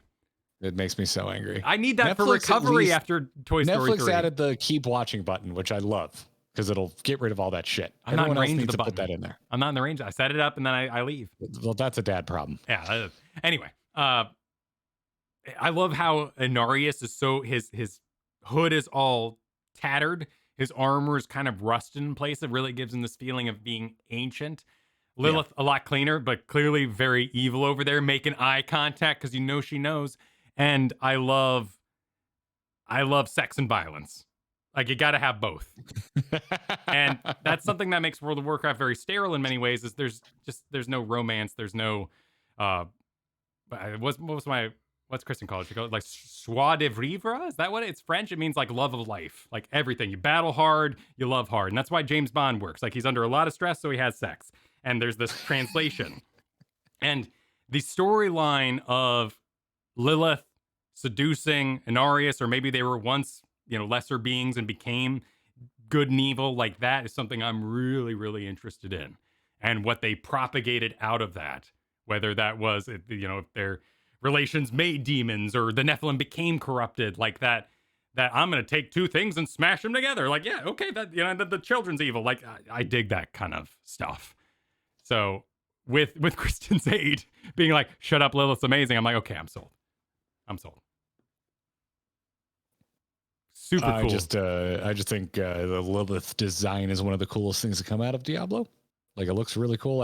It makes me so angry. I need that for Netflix, recovery after Toy Story Netflix 3. added the keep watching button, which I love because it'll get rid of all that shit. I'm not in Everyone else range of needs the to button. put that in there. I'm not in the range. I set it up and then I leave. Well, that's a dad problem. Yeah. Anyway, I love how Inarius is so his hood is all tattered. His armor is kind of rusted in place. It really gives him this feeling of being ancient. Lilith, a lot cleaner, but clearly very evil over there, making eye contact because you know she knows. And I love sex and violence. Like, you got to have both. And that's something that makes World of Warcraft very sterile in many ways. Is there's no romance. There's no what's Kristen called it? She called it like joie de vivre. Is that what it's French? It means like love of life, like everything. You battle hard, you love hard, and that's why James Bond works. Like, he's under a lot of stress, so he has sex. And there's this translation. And the storyline of Lilith seducing Inarius, or maybe they were once, lesser beings and became good and evil, like that is something I'm really, really interested in. And what they propagated out of that, whether that was, if their relations made demons or the Nephilim became corrupted, like that I'm going to take two things and smash them together. Like, yeah, okay, that, the children's evil. Like, I dig that kind of stuff. So with Kristen's aid being like, shut up, Lilith's amazing, I'm like, okay, I'm sold. Super cool. I just think the Lilith design is one of the coolest things to come out of Diablo. Like, it looks really cool.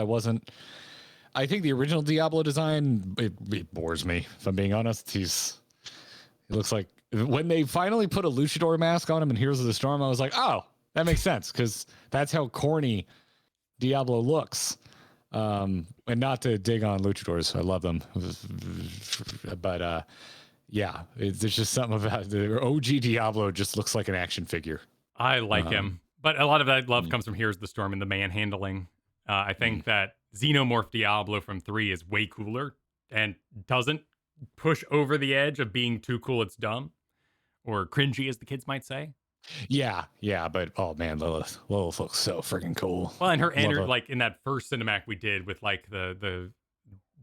I think the original Diablo design, it bores me, if I'm being honest. It looks like when they finally put a luchador mask on him in Heroes of the Storm, I was like, oh, that makes sense, because that's how corny Diablo looks. And not to dig on luchadors, I love them, but yeah, there's just something about the OG Diablo just looks like an action figure. I like him, but a lot of that love comes from Here's the Storm and the manhandling. I think that Xenomorph Diablo from 3 is way cooler and doesn't push over the edge of being too cool it's dumb, or cringy, as the kids might say. Yeah, but oh man, Lilith looks so freaking cool. Well, and her energy, like in that first cinematic we did with like the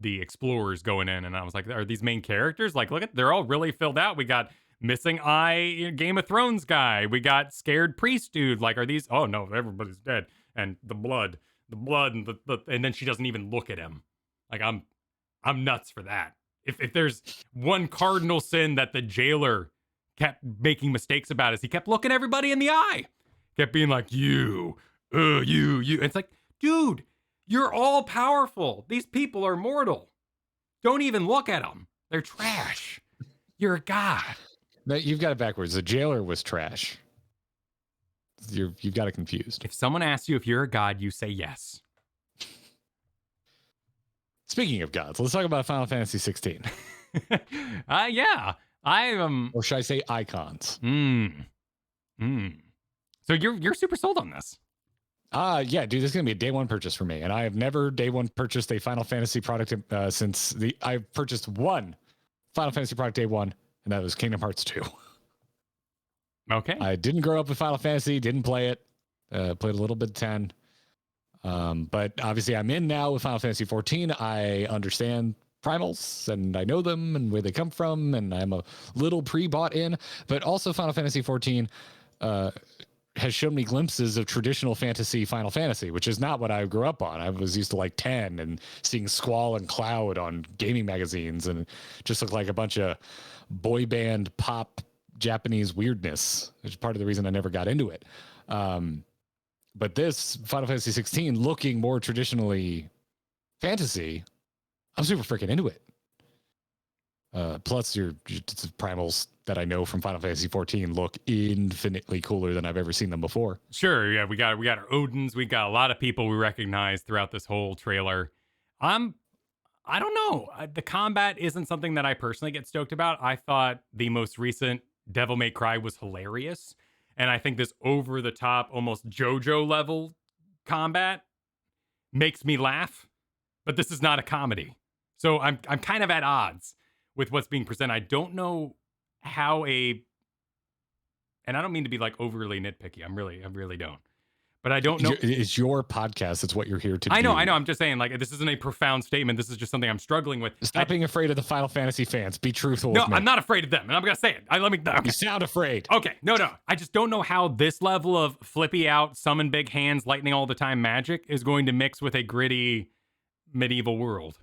explorers going in, and I was like, are these main characters? Like, look at, they're all really filled out. We got missing eye Game of Thrones guy. We got scared priest dude. Like, are these? Oh no, everybody's dead. And the blood, and the and then she doesn't even look at him. Like, I'm nuts for that. If there's one cardinal sin that the jailer kept making mistakes about, is he kept looking everybody in the eye, kept being like, you. It's like, dude, you're all powerful. These people are mortal. Don't even look at them. They're trash. You're a god. No, you've got it backwards. The jailer was trash. You've got it confused. If someone asks you if you're a god, you say yes. Speaking of gods, let's talk about Final Fantasy 16. Yeah. Or should I say icons? So you're super sold on this. Yeah, dude, this is gonna be a day one purchase for me, and I have never day one purchased a Final Fantasy product since I purchased one Final Fantasy product day one, and that was Kingdom Hearts 2. Okay. I didn't grow up with Final Fantasy, didn't play it, played a little bit of 10, but obviously I'm in now with Final Fantasy 14. I understand primals and I know them and where they come from, and I'm a little pre-bought in, but also Final Fantasy 14 has shown me glimpses of traditional fantasy Final Fantasy, which is not what I grew up on. I was used to like 10 and seeing Squall and Cloud on gaming magazines, and just looked like a bunch of boy band pop Japanese weirdness, which is part of the reason I never got into it. But this Final Fantasy 16 looking more traditionally fantasy, I'm super freaking into it. Plus, your primals that I know from Final Fantasy 14 look infinitely cooler than I've ever seen them before. Sure, yeah, we got our Odins, we got a lot of people we recognize throughout this whole trailer. I don't know. The combat isn't something that I personally get stoked about. I thought the most recent Devil May Cry was hilarious, and I think this over-the-top, almost JoJo level combat makes me laugh. But this is not a comedy, so I'm kind of at odds with what's being presented. I don't know how and I don't mean to be like overly nitpicky. I really don't. But I don't know. It's your podcast. It's what you're here to do. I know. I'm just saying, like, this isn't a profound statement. This is just something I'm struggling with. Stop being afraid of the Final Fantasy fans. Be truthful with me. No, I'm not afraid of them, and I'm gonna say it. Okay. You sound afraid. Okay, no. I just don't know how this level of flippy out, summon big hands, lightning all the time magic is going to mix with a gritty medieval world.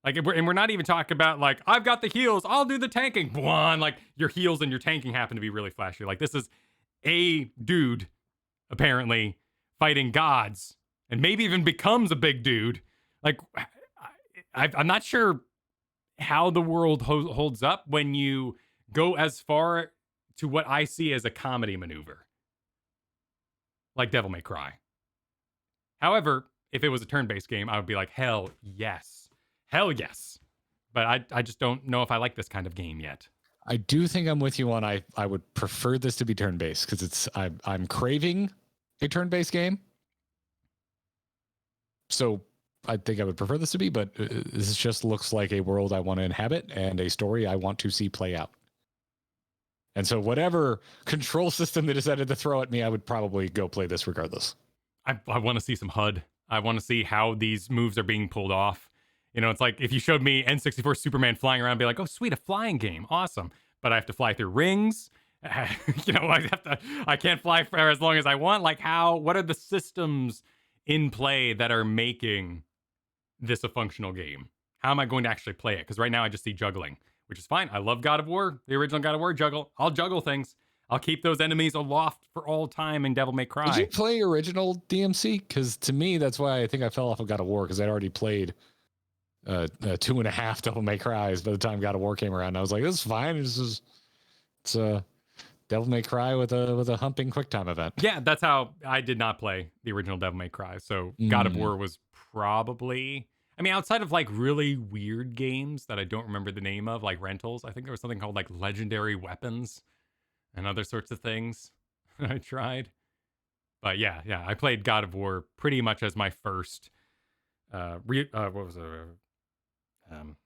Like, we're not even talking about, like, I've got the heals, I'll do the tanking. One, like, your heals and your tanking happen to be really flashy. Like, this is a dude, apparently, fighting gods, and maybe even becomes a big dude. Like, I'm not sure how the world holds up when you go as far to what I see as a comedy maneuver, like Devil May Cry. However, if it was a turn-based game, I would be like, hell yes. But I just don't know if I like this kind of game yet. I do think I'm with you on I would prefer this to be turn-based because I'm craving a turn-based game. So I think I would prefer this to be, but this just looks like a world I want to inhabit and a story I want to see play out. And so whatever control system they decided to throw at me, I would probably go play this regardless. I want to see some HUD. I want to see how these moves are being pulled off. You know, it's like if you showed me N64 Superman flying around, I'd be like, oh, sweet, a flying game. Awesome. But I have to fly through rings. You know, I can't fly for as long as I want. Like, what are the systems in play that are making this a functional game? How am I going to actually play it? Because right now I just see juggling, which is fine. I love God of War, the original God of War juggle. I'll juggle things. I'll keep those enemies aloft for all time in Devil May Cry. Did you play original DMC? Because to me, that's why I think I fell off of God of War, because I'd already played 2.5 Devil May Cries by the time God of War came around. I was like, this is fine. It's Devil May Cry with a humping QuickTime event. Yeah, that's how I did not play the original Devil May Cry. So God of War was probably, I mean, outside of like really weird games that I don't remember the name of, like rentals, I think there was something called like Legendary Weapons and other sorts of things that I tried. But yeah, I played God of War pretty much as my first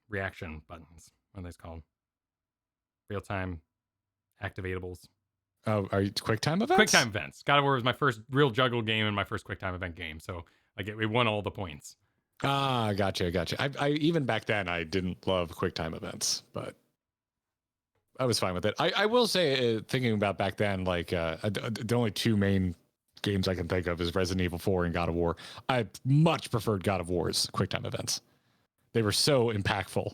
reaction buttons. What are those called? Real-time activatables. Oh, are you QuickTime events? QuickTime events. God of War was my first real juggle game and my first QuickTime event game. So like it won all the points. Ah, gotcha. I even back then I didn't love QuickTime events, but I was fine with it. I will say, thinking about back then, like the only two main games I can think of is Resident Evil 4 and God of War. I much preferred God of War's QuickTime events. They were so impactful.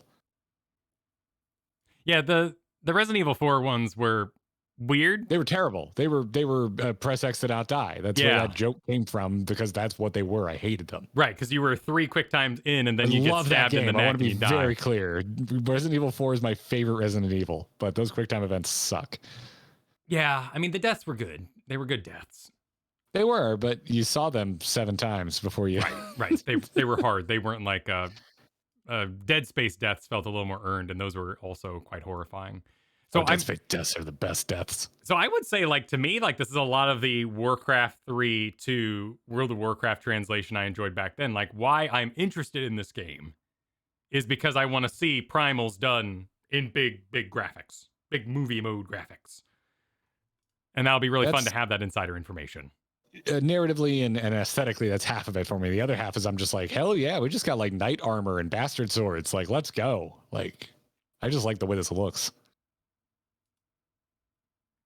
Yeah, the Resident Evil 4 ones were weird. They were terrible. They were press X to not die. That's where that joke came from, because that's what they were. I hated them. Right, because you were 3 quick times in and then you get stabbed in the neck. I want to be and you very die. clear. Resident Evil 4 is my favorite Resident Evil, but those QuickTime events suck. Yeah, I mean, the deaths were good. They were good deaths. They were, but you saw them 7 times before you... Right. They were hard. They weren't like... Dead Space deaths felt a little more earned, and those were also quite horrifying. So Dead Space deaths are the best deaths. So I would say, like, to me, like, this is a lot of the Warcraft 3 to World of Warcraft translation I enjoyed back then. Like, why I'm interested in this game is because I want to see primals done in big graphics, big movie mode graphics. And that'll be really fun to have that insider information. Narratively and aesthetically, that's half of it for me. The other half is I'm just like, hell yeah, we just got like knight armor and bastard swords. Like, let's go. Like, I just like the way this looks.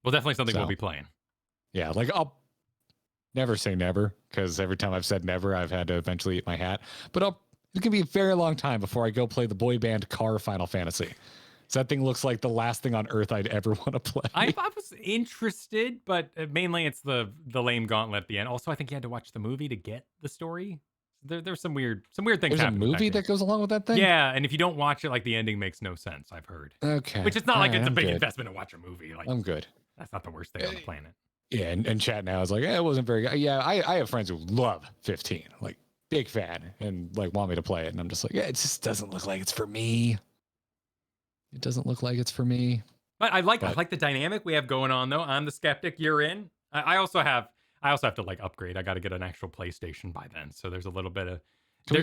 Well, definitely something we'll be playing. Yeah, like I'll never say never, because every time I've said never, I've had to eventually eat my hat. But it can be a very long time before I go play the boy band car Final Fantasy. So that thing looks like the last thing on earth I'd ever want to play. I was interested, but mainly it's the lame gauntlet at the end. Also, I think you had to watch the movie to get the story. There's some weird things. There's a movie that goes along with that thing? Yeah, and if you don't watch it, like, the ending makes no sense, I've heard. Okay. Which it's not like it's a big investment to watch a movie. Like, I'm good. That's not the worst thing on the planet. Yeah, and chat now is like, it wasn't very good. Yeah, I have friends who love 15, like big fan, and like want me to play it, and I'm just like, yeah, it just doesn't look like it's for me. It doesn't look like it's for me. But I like the dynamic we have going on, though. I'm the skeptic. You're in. I also have to like upgrade. I got to get an actual PlayStation by then. So there's a little bit of.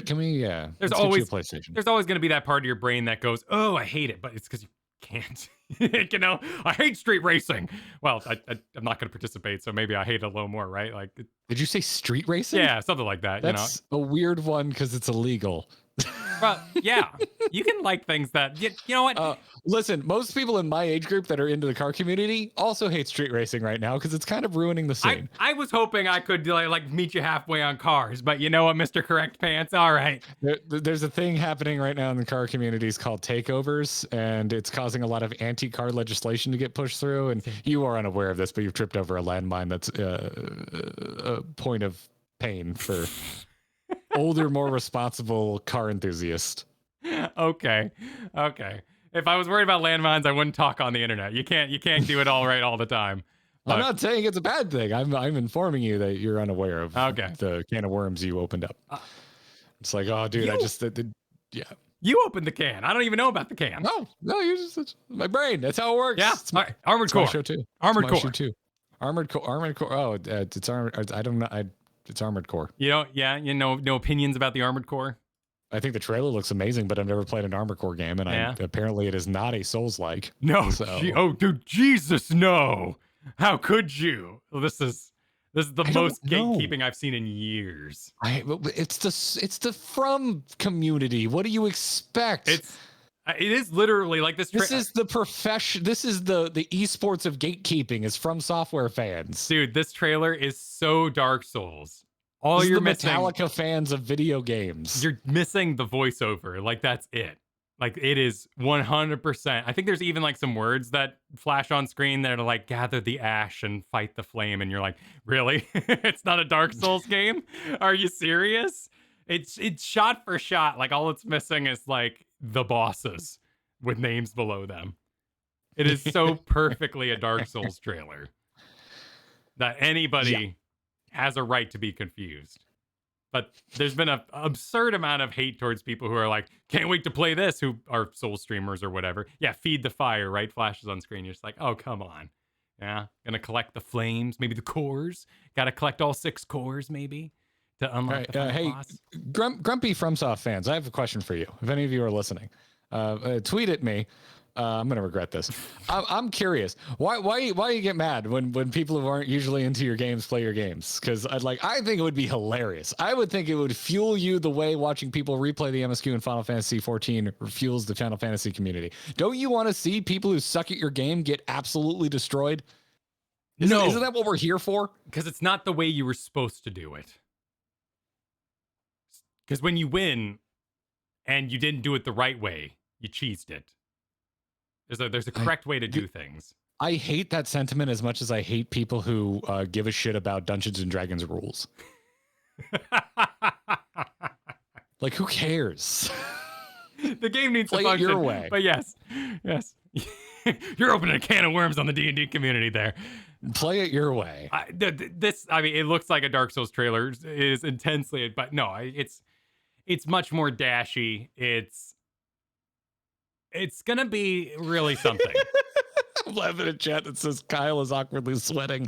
Can we? Yeah. There's always going to be that part of your brain that goes, "Oh, I hate it," but it's because you can't. You know, I hate street racing. Well, I'm not going to participate, so maybe I hate it a little more, right? Like, Did you say street racing? yeah, something like that. That's a weird one because it's illegal. Well, yeah, you can like things that you know what. Listen, most people in my age group that are into the car community also hate street racing right now because it's kind of ruining the scene. I was hoping I could like meet you halfway on cars, but you know what, Mr. Correct Pants? All right. There's a thing happening right now in the car communities called takeovers, and it's causing a lot of anti-car legislation to get pushed through. And you are unaware of this, but you've tripped over a landmine that's a point of pain for older, more responsible car enthusiasts. Okay. If I was worried about landmines, I wouldn't talk on the internet. You can't do it all right all the time. I'm not saying it's a bad thing. I'm informing you that you're unaware of Okay. the can of worms you opened up. It's like, oh, dude, yeah. You opened the can. I don't even know about the can. No, you just it's my brain. That's how it works. Yeah. It's All right. Armored it's Core. my show too. Armored It's my Core. show too. Armored Core. Oh, it's armored. I don't know. It's Armored Core. You know, yeah, you know, no opinions about the Armored Core. I think the trailer looks amazing, but I've never played an Armored Core game, and apparently it is not a Souls-like. No. So. Dude, Jesus, no. How could you? Well, this is the most gatekeeping I've seen in years. It's the From community. What do you expect? It is literally like this. This is the profession. This is the esports of gatekeeping. Is From Software fans. Dude, this trailer is so Dark Souls. This You're is the missing, Metallica fans of video games. You're missing the voiceover. Like, that's it. Like, it is 100%. I think there's even like some words that flash on screen that are like, gather the ash and fight the flame. And you're like, really? It's not a Dark Souls game? Are you serious? It's shot for shot. Like, all it's missing is like the bosses with names below them. It is so perfectly a Dark Souls trailer that anybody has a right to be confused. But there's been an absurd amount of hate towards people who are like, can't wait to play this, who are Soul streamers or whatever. Yeah, feed the fire, right? Flashes on screen. You're just like, oh, come on. Yeah, gonna collect the flames, maybe the cores. Gotta collect all 6 cores, maybe, to unlock the final boss. Grumpy FromSoft fans, I have a question for you. If any of you are listening, tweet at me. I'm gonna regret this. I'm curious. Why you get mad when people who aren't usually into your games play your games? Because I think it would be hilarious. I would think it would fuel you the way watching people replay the MSQ in Final Fantasy 14 fuels the Final Fantasy community. Don't you want to see people who suck at your game get absolutely destroyed? Isn't that what we're here for? Because it's not the way you were supposed to do it. Because when you win and you didn't do it the right way, you cheesed it. There's a correct way to do things. I hate that sentiment as much as I hate people who give a shit about Dungeons and Dragons rules. Like, who cares? The game needs Play to function it your way. But yes. You're opening a can of worms on the D&D community there. Play it your way. It looks like a Dark Souls trailer. It is intensely, but no, it's much more dashy. It's gonna be really something. I'm laughing at chat that says Kyle is awkwardly sweating.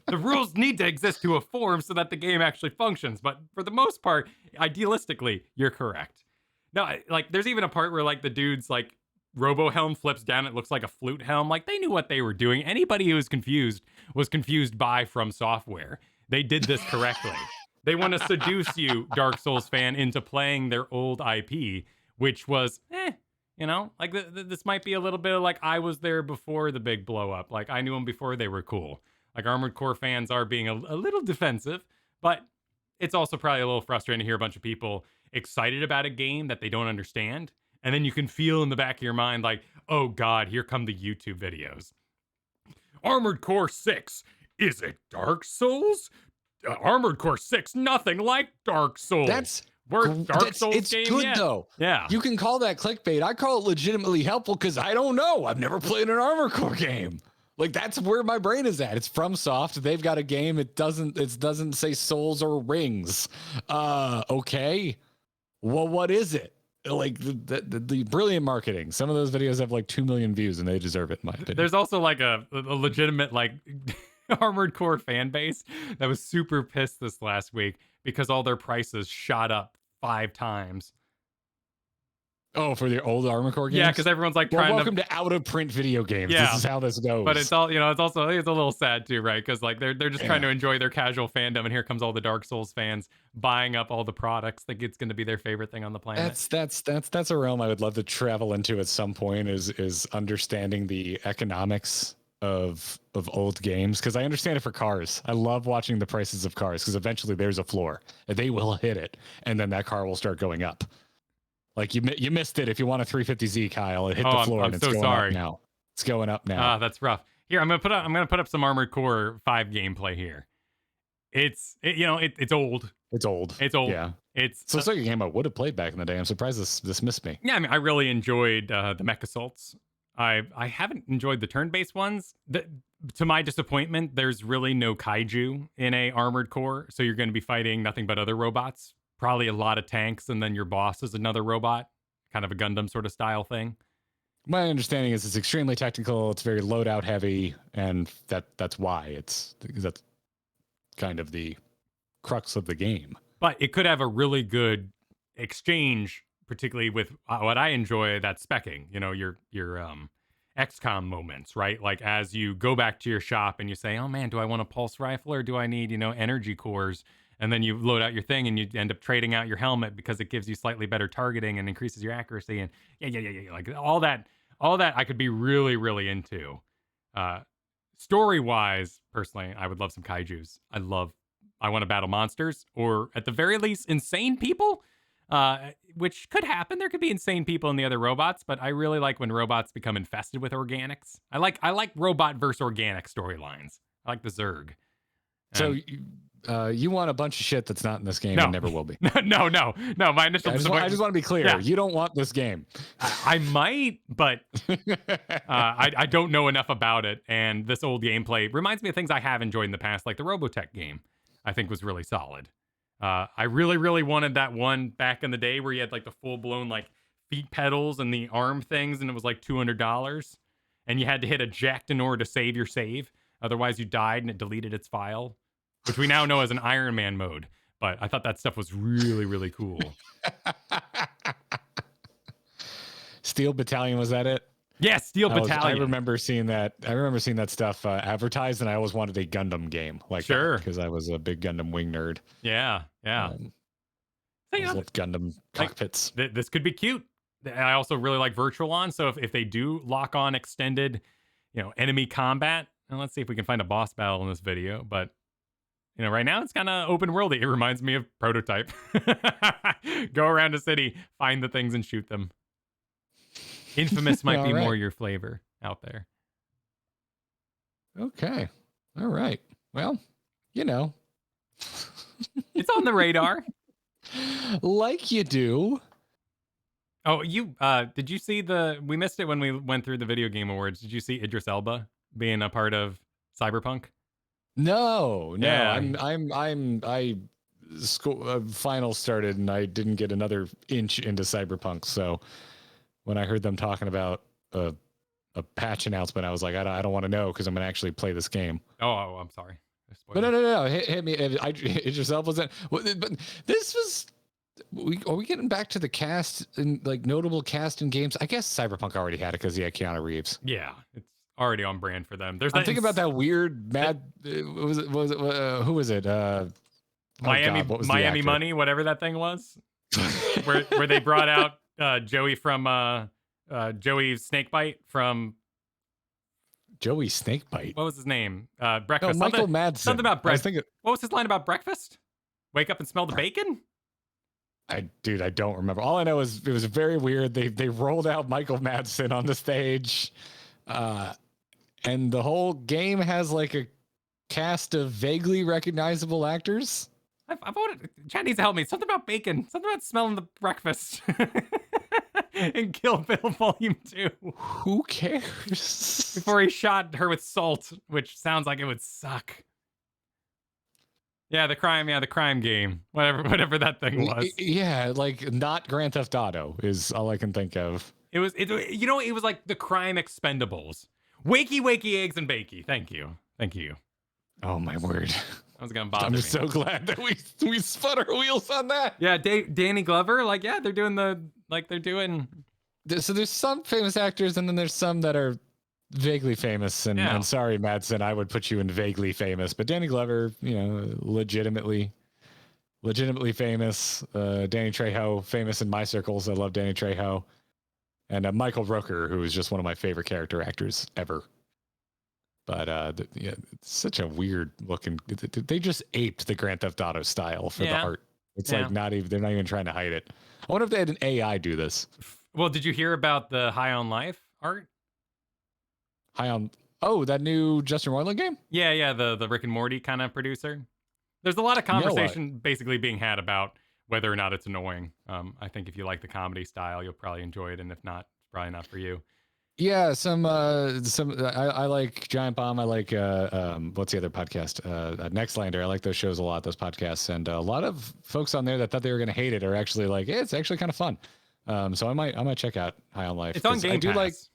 The rules need to exist to a form so that the game actually functions. But for the most part, idealistically, you're correct. No, like there's even a part where like the dude's like robo helm flips down. It looks like a flute helm. Like they knew what they were doing. Anybody who was confused by From Software. They did this correctly. They want to seduce you, Dark Souls fan, into playing their old IP, which was, like this might be a little bit of like I was there before the big blow up. Like I knew them before they were cool. Like Armored Core fans are being a little defensive, but it's also probably a little frustrating to hear a bunch of people excited about a game that they don't understand. And then you can feel in the back of your mind like, oh God, here come the YouTube videos. Armored Core 6, is it Dark Souls? Armored Core 6, nothing like Dark Souls. It's game good yet. Though. Yeah. You can call that clickbait. I call it legitimately helpful because I don't know. I've never played an Armored Core game. Like that's where my brain is at. It's FromSoft. They've got a game. It doesn't say Souls or Rings. Okay. Well, what is it? Like the brilliant marketing. Some of those videos have like 2 million views and they deserve it in my opinion. There's also like a legitimate like Armored Core fan base that was super pissed this last week because all their prices shot up 5 times. Oh, for the old Armored Core games? Yeah, because everyone's like well, trying welcome to out of print video games. Yeah. This is how this goes. But it's all, it's also, it's a little sad too, right? Because like they're just trying to enjoy their casual fandom, and here comes all the Dark Souls fans buying up all the products. Think it's going to be their favorite thing on the planet. That's a realm I would love to travel into at some point. Is understanding the economics of old games, because I understand it for cars. I love watching the prices of cars because eventually there's a floor. They will hit it, and then that car will start going up. Like you missed it if you want a 350Z, Kyle. It hit the floor, and it's going up now. It's going up now. Ah, that's rough. Here, I'm gonna put up some Armored Core 5 gameplay here. It's old. It's old. It's old. Yeah. It's like a game I would have played back in the day. I'm surprised this missed me. Yeah, I mean, I really enjoyed the Mech Assaults. I haven't enjoyed the turn-based ones. To my disappointment, there's really no kaiju in a Armored Core, so you're going to be fighting nothing but other robots. Probably a lot of tanks, and then your boss is another robot, kind of a Gundam sort of style thing. My understanding is it's extremely technical. It's very loadout heavy, and that's why that's kind of the crux of the game. But it could have a really good exchange, particularly with what I enjoy, that specking. Your XCOM moments, right? Like as you go back to your shop and you say, "Oh man, do I want a pulse rifle or do I need energy cores?" And then you load out your thing and you end up trading out your helmet because it gives you slightly better targeting and increases your accuracy. And yeah. Like all that I could be really, really into. Story-wise, personally, I would love some kaijus. I want to battle monsters, or at the very least, insane people, which could happen. There could be insane people in the other robots, but I really like when robots become infested with organics. I like robot versus organic storylines. I like the Zerg. So you want a bunch of shit that's not in this game and never will be. No. My initial I just want to be clear. Yeah. You don't want this game. I might, but I don't know enough about it. And this old gameplay reminds me of things I have enjoyed in the past, like the Robotech game. I think was really solid. I really, really wanted that one back in the day where you had like the full-blown like feet pedals and the arm things, and it was like $200, and you had to hit eject in order to save your save. Otherwise, you died and it deleted its file, which we now know as an Iron Man mode. But I thought that stuff was really, really cool. Steel Battalion, was that it? Yeah, Steel Battalion. I remember seeing that. Stuff advertised, and I always wanted a Gundam game like that because I was a big Gundam Wing nerd. Yeah. I love Gundam cockpits. This could be cute. I also really like Virtual On. So if they do lock on extended, enemy combat, and let's see if we can find a boss battle in this video. But right now it's kind of open worldy. It reminds me of Prototype. Go around a city, find the things, and shoot them. Infamous might be more your flavor out there. Okay. All right. Well, it's on the radar. Like you do. Oh, did you see we missed it when we went through the video game awards. Did you see Idris Elba being a part of Cyberpunk? No. Yeah. School finals started and I didn't get another inch into Cyberpunk. So when I heard them talking about a patch announcement, I was like, I don't want to know because I'm going to actually play this game. Oh, I'm sorry. But no. Hit me. Idris Elba was in. But this was. Are we getting back to the cast and like notable cast in games? I guess Cyberpunk already had it because he had Keanu Reeves. Yeah, it's already on brand for them. I'm thinking about that weird mad. Who was it? Miami Money, whatever that thing was, where they brought out Joey from Joey Snakebite from. Joey Snakebite. What was his name? Breakfast. No, Michael Madsen. Something about breakfast. What was his line about breakfast? Wake up and smell the bacon? I don't remember. All I know is it was very weird. They rolled out Michael Madsen on the stage, and the whole game has like a cast of vaguely recognizable actors. I voted. Chad needs to help me. Something about bacon. Something about smelling the breakfast. In Kill Bill Volume 2. Who cares? Before he shot her with salt, which sounds like it would suck. Yeah, the crime game. Whatever that thing was. Yeah, like not Grand Theft Auto is all I can think of. It was like the Crime Expendables. Wakey, eggs and bakey. Thank you. Oh my word. That was gonna bother me. I'm so glad that we spun our wheels on that. Yeah, Danny Glover, they're doing the Like they're doing. So there's some famous actors, and then there's some that are vaguely famous. And Yeah. I'm sorry, Madsen, I would put you in vaguely famous, but Danny Glover, legitimately famous. Danny Trejo, famous in my circles. I love Danny Trejo. And Michael Rooker, who is just one of my favorite character actors ever. But it's such a weird looking. They just aped the Grand Theft Auto style for the art. It's like they're not even trying to hide it. I wonder if they had an AI do this. Well, did you hear about the High on Life art? That new Justin Roiland game? Yeah, the Rick and Morty kind of producer. There's a lot of conversation basically being had about whether or not it's annoying. I think if you like the comedy style, you'll probably enjoy it, and if not, it's probably not for you. Yeah, I like Giant Bomb. I like what's the other podcast? Nextlander. I like those shows a lot, those podcasts, and a lot of folks on there that thought they were going to hate it are actually like, it's actually kind of fun. So I might check out High on Life. It's on Game Pass.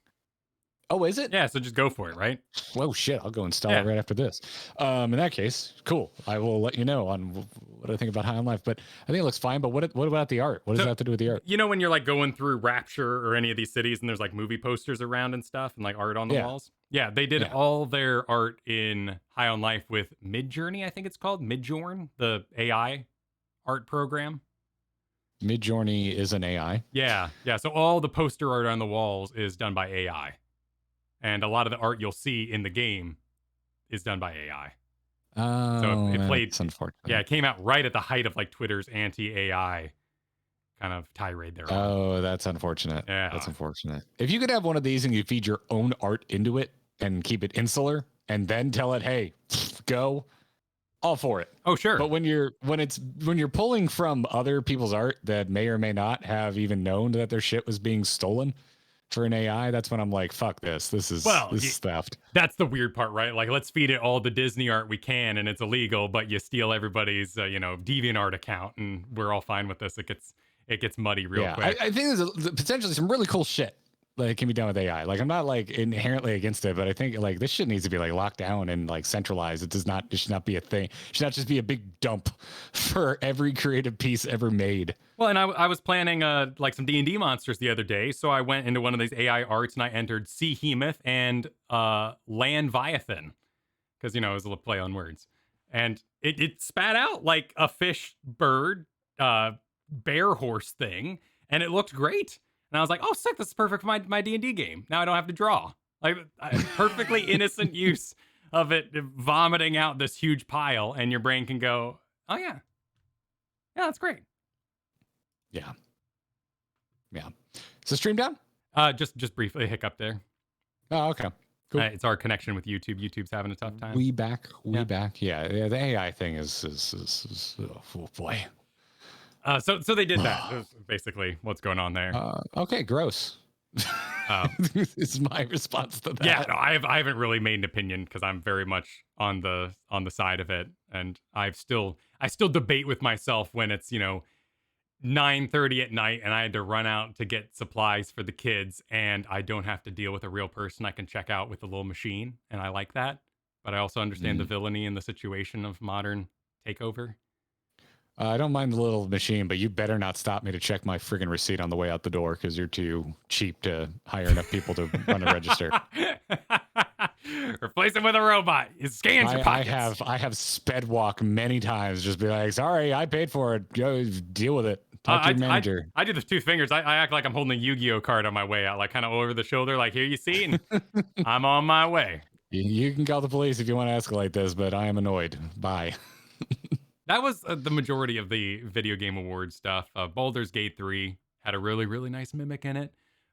Oh, is it? Yeah, so just go for it, right? Whoa, shit! I'll go install it right after this. In that case, cool. I will let you know on what I think about High on Life. But I think it looks fine. But what about the art? What does that have to do with the art? You know, when you're like going through Rapture or any of these cities, and there's like movie posters around and stuff, and like art on the walls. Yeah, they did all their art in High on Life with Midjourney. I think it's called Midjourn, the AI art program. Midjourney is an AI. Yeah. So all the poster art on the walls is done by AI. And a lot of the art you'll see in the game is done by AI. Oh, so it played. That's unfortunate. Yeah, it came out right at the height of like Twitter's anti-AI kind of tirade there. Oh, that's unfortunate. Yeah, that's unfortunate. If you could have one of these and you feed your own art into it and keep it insular, and then tell it, "Hey, go," all for it. Oh, sure. But when you're pulling from other people's art that may or may not have even known that their shit was being stolen for an AI, that's when I'm like, fuck this. This is theft. That's the weird part, right? Like, let's feed it all the Disney art we can, and it's illegal, but you steal everybody's, DeviantArt account, and we're all fine with this. It gets muddy real quick. I think there's potentially some really cool shit that can be done with AI. Like, I'm not like inherently against it, but I think like this shit needs to be like locked down and like centralized. It should not be a thing. It should not just be a big dump for every creative piece ever made. Well, and I was planning like some D&D monsters the other day, so I went into one of these AI arts and I entered Sea Hemoth and Lanviathan, because it was a little play on words, and it spat out like a fish bird bear horse thing, and it looked great. And I was like, oh, sick, this is perfect for my D&D game. Now I don't have to draw. Like, perfectly innocent use of it vomiting out this huge pile, and your brain can go, oh, yeah, that's great. Yeah. Is the stream down? Just briefly, a hiccup there. Oh, okay. Cool. It's our connection with YouTube. YouTube's having a tough time. We back. Yeah, the AI thing is oh boy. So they did that. That's basically what's going on there. Okay, gross. Is my response to that. Yeah, no, I haven't really made an opinion because I'm very much on the side of it, and I still debate with myself when it's 9:30 at night and I had to run out to get supplies for the kids, and I don't have to deal with a real person. I can check out with a little machine, and I like that. But I also understand the villainy and the situation of modern takeover. I don't mind the little machine, but you better not stop me to check my friggin' receipt on the way out the door, because you're too cheap to hire enough people to run a register. Replace it with a robot. It scans your pockets. I have sped walk many times. Just be like, sorry, I paid for it. Go deal with it. Talk to your manager. I do the two fingers. I act like I'm holding a Yu-Gi-Oh card on my way out, like kind of over the shoulder, like, here you see, and I'm on my way. You can call the police if you want to escalate this, but I am annoyed. Bye. That was the majority of the video game award stuff. Baldur's Gate 3 had a really, really nice mimic in it,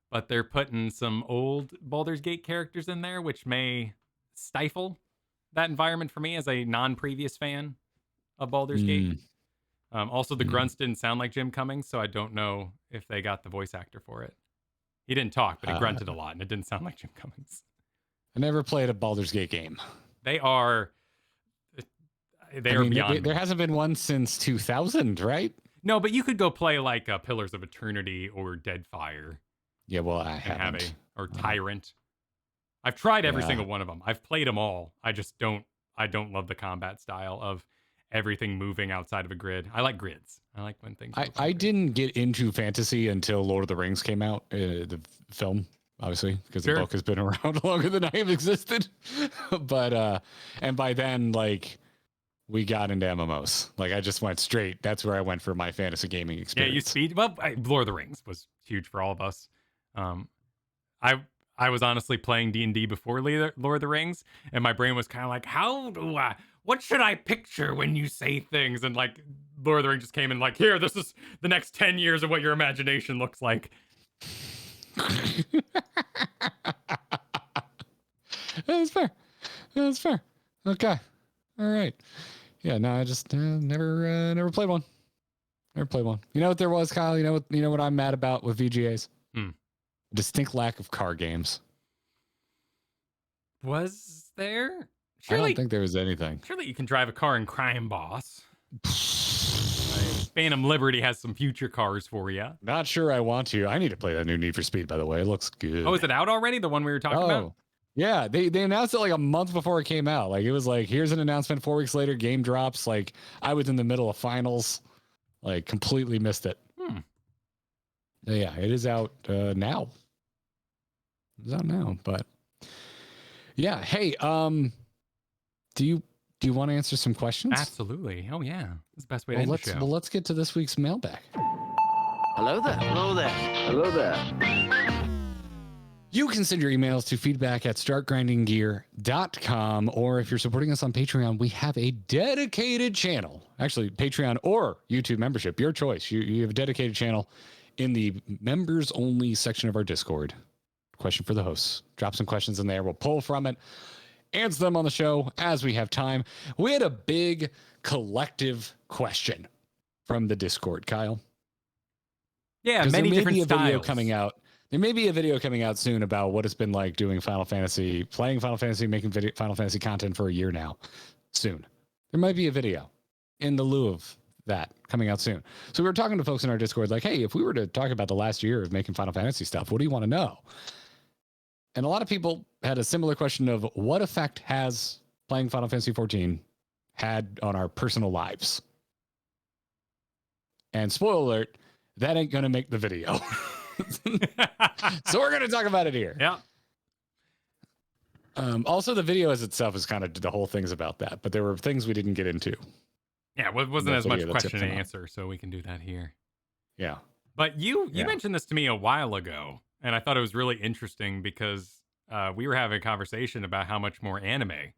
but they're putting some old Baldur's Gate characters in there, which may stifle that environment for me as a non-previous fan of Baldur's Gate. Also, the grunts didn't sound like Jim Cummings, so I don't know if they got the voice actor for it. He didn't talk, but he grunted a lot, and it didn't sound like Jim Cummings. I never played a Baldur's Gate game. They are beyond. There hasn't been one since 2000, right? No, but you could go play like Pillars of Eternity or Deadfire. Yeah, well, I haven't. Or Tyrant. I've tried every single one of them. I've played them all. I just don't love the combat style of everything moving outside of a grid. I like grids. I like when things. move on I grids. didn't get into fantasy until Lord of the Rings came out, the film, obviously, because Sure. the book has been around longer than I have existed. But and by then, like, we got into MMOs. Like, I just went straight. That's where I went for my fantasy gaming Yeah, experience. you speed. Well, Lord of the Rings was huge for all of us. I was honestly playing D&D before Lord of the Rings, and my brain was kind of like, what should I picture when you say things? And like Lord of the Rings just came in like, here, this is the next 10 years of what your imagination looks like. That's fair. That's fair. Okay. All right. Yeah. No, I just never played one. Never played one. You know what there was, Kyle? You know what I'm mad about with VGAs? Distinct lack of car games. Was there? I don't think there was anything. Surely you can drive a car in Crime Boss. Phantom Liberty has some future cars for you. Not sure I want to. I need to play that new Need for Speed, by the way. It looks good. Oh, is it out already? The one we were talking about? Yeah, they announced it like a month before it came out. Like, it was like, here's an announcement. 4 weeks later, game drops. Like, I was in the middle of finals. Like, completely missed it. Yeah, it is out now. It's out now, but yeah. Hey, do you want to answer some questions? Absolutely. Oh yeah, that's the best way to end the show. Well, let's get to this week's mailbag. Hello there. Hello there. Hello there. You can send your emails to feedback@startgrindinggear.com, or if you're supporting us on Patreon, we have a dedicated channel. Actually, Patreon or YouTube membership, your choice. You have a dedicated channel in the members only section of our Discord. Question for the hosts. Drop some questions in there. We'll pull from it, answer them on the show as we have time. We had a big collective question from the Discord, Kyle. Yeah, many different styles. Video coming out. There may be a video coming out soon about what it's been like doing Final Fantasy, playing Final Fantasy, making Final Fantasy content for a year now. Soon. There might be a video in the lieu of that coming out soon. So we were talking to folks in our Discord like, hey, if we were to talk about the last year of making Final Fantasy stuff, what do you want to know? And a lot of people had a similar question of what effect has playing Final Fantasy XIV had on our personal lives? And spoiler alert, that ain't going to make the video. So we're going to talk about it here. Yeah. Also, the video as itself is kind of, the whole thing's about that, but there were things we didn't get into. Yeah, it wasn't as much question and answer, so we can do that here. Yeah. But you mentioned this to me a while ago, and I thought it was really interesting because we were having a conversation about how much more anime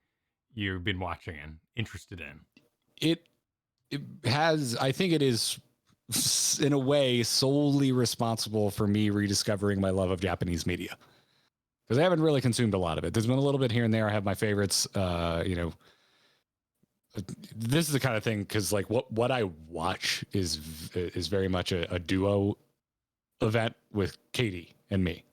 you've been watching and interested in. It has, I think it is, in a way, solely responsible for me rediscovering my love of Japanese media. Because I haven't really consumed a lot of it. There's been a little bit here and there. I have my favorites, this is the kind of thing, because like what I watch is very much a duo event with Katie and me.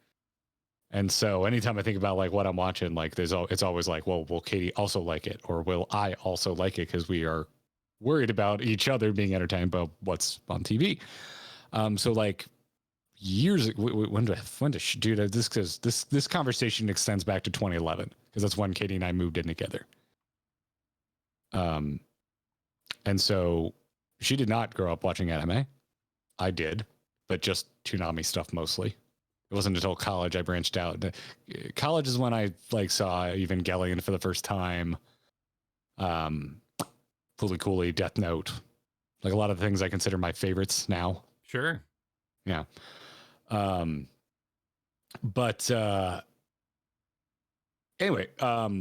And so anytime I think about like what I'm watching, like it's always like, well, will Katie also like it? Or will I also like it? Because we are worried about each other being entertained by what's on TV. So like years, when to dude, this conversation extends back to 2011, because that's when Katie and I moved in together. And so she did not grow up watching anime. I did, but just Toonami stuff mostly. It wasn't until college I branched out. College is when I like saw Evangelion for the first time. Fully Cooley, Death Note, like a lot of the things I consider my favorites now. Sure. Yeah. But anyway, a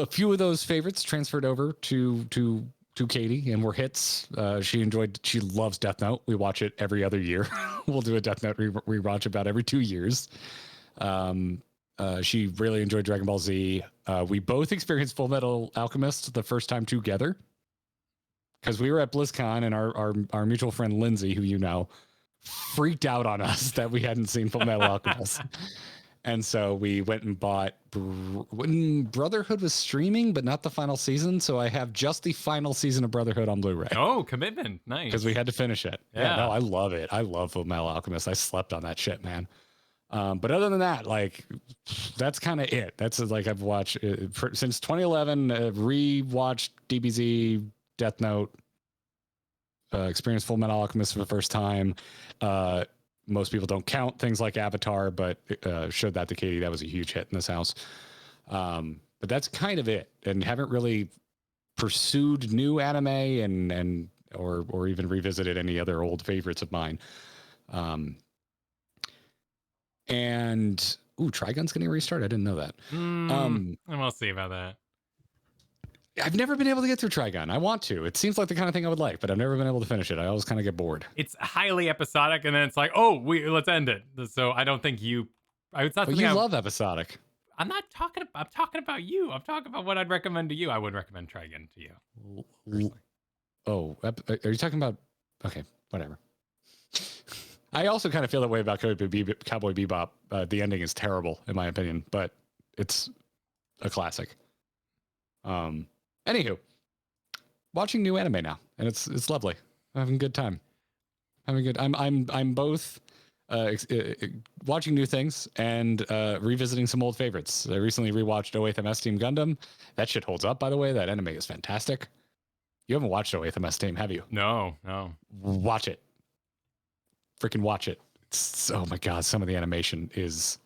few of those favorites transferred over to Katie and were hits. She loves Death Note. We watch it every other year. We'll do a Death Note rewatch about every 2 years. She really enjoyed Dragon Ball Z. We both experienced Full Metal Alchemist the first time together, because we were at BlizzCon and our mutual friend Lindsay, who you know, freaked out on us that we hadn't seen Full Metal Alchemist. And so we went and bought when Brotherhood was streaming, but not the final season. So I have just the final season of Brotherhood on Blu-ray. Oh, commitment. Nice. Because we had to finish it. Yeah. No, I love it. I love Full Metal Alchemist. I slept on that shit, man. But other than that, like, that's kind of it. That's like I've watched since 2011. Rewatched DBZ, Death Note, experienced Full Metal Alchemist for the first time. Most people don't count things like Avatar, but showed that to Katie. That was a huge hit in this house. But that's kind of it, and haven't really pursued new anime and or even revisited any other old favorites of mine. And Trigun's getting restarted. I didn't know that. And we'll see about that. I've never been able to get through Trigun. I want to. It seems like the kind of thing I would like, but I've never been able to finish it. I always kind of get bored. It's highly episodic, and then it's like, oh, let's end it. So I don't think you. It's not. You love episodic. I'm not talking. I'm talking about you. I'm talking about what I'd recommend to you. I would recommend Trigun to you. Personally. Oh, are you talking about? Okay, whatever. I also kind of feel that way about Cowboy Bebop. The ending is terrible, in my opinion, but it's a classic. Anywho, watching new anime now, and it's lovely. I'm having a good time. I'm both watching new things and revisiting some old favorites. I recently rewatched 08th MS Team Gundam. That shit holds up, by the way. That anime is fantastic. You haven't watched 08th MS Team, have you? No. Watch it. Freaking watch it. Oh my god, some of the animation is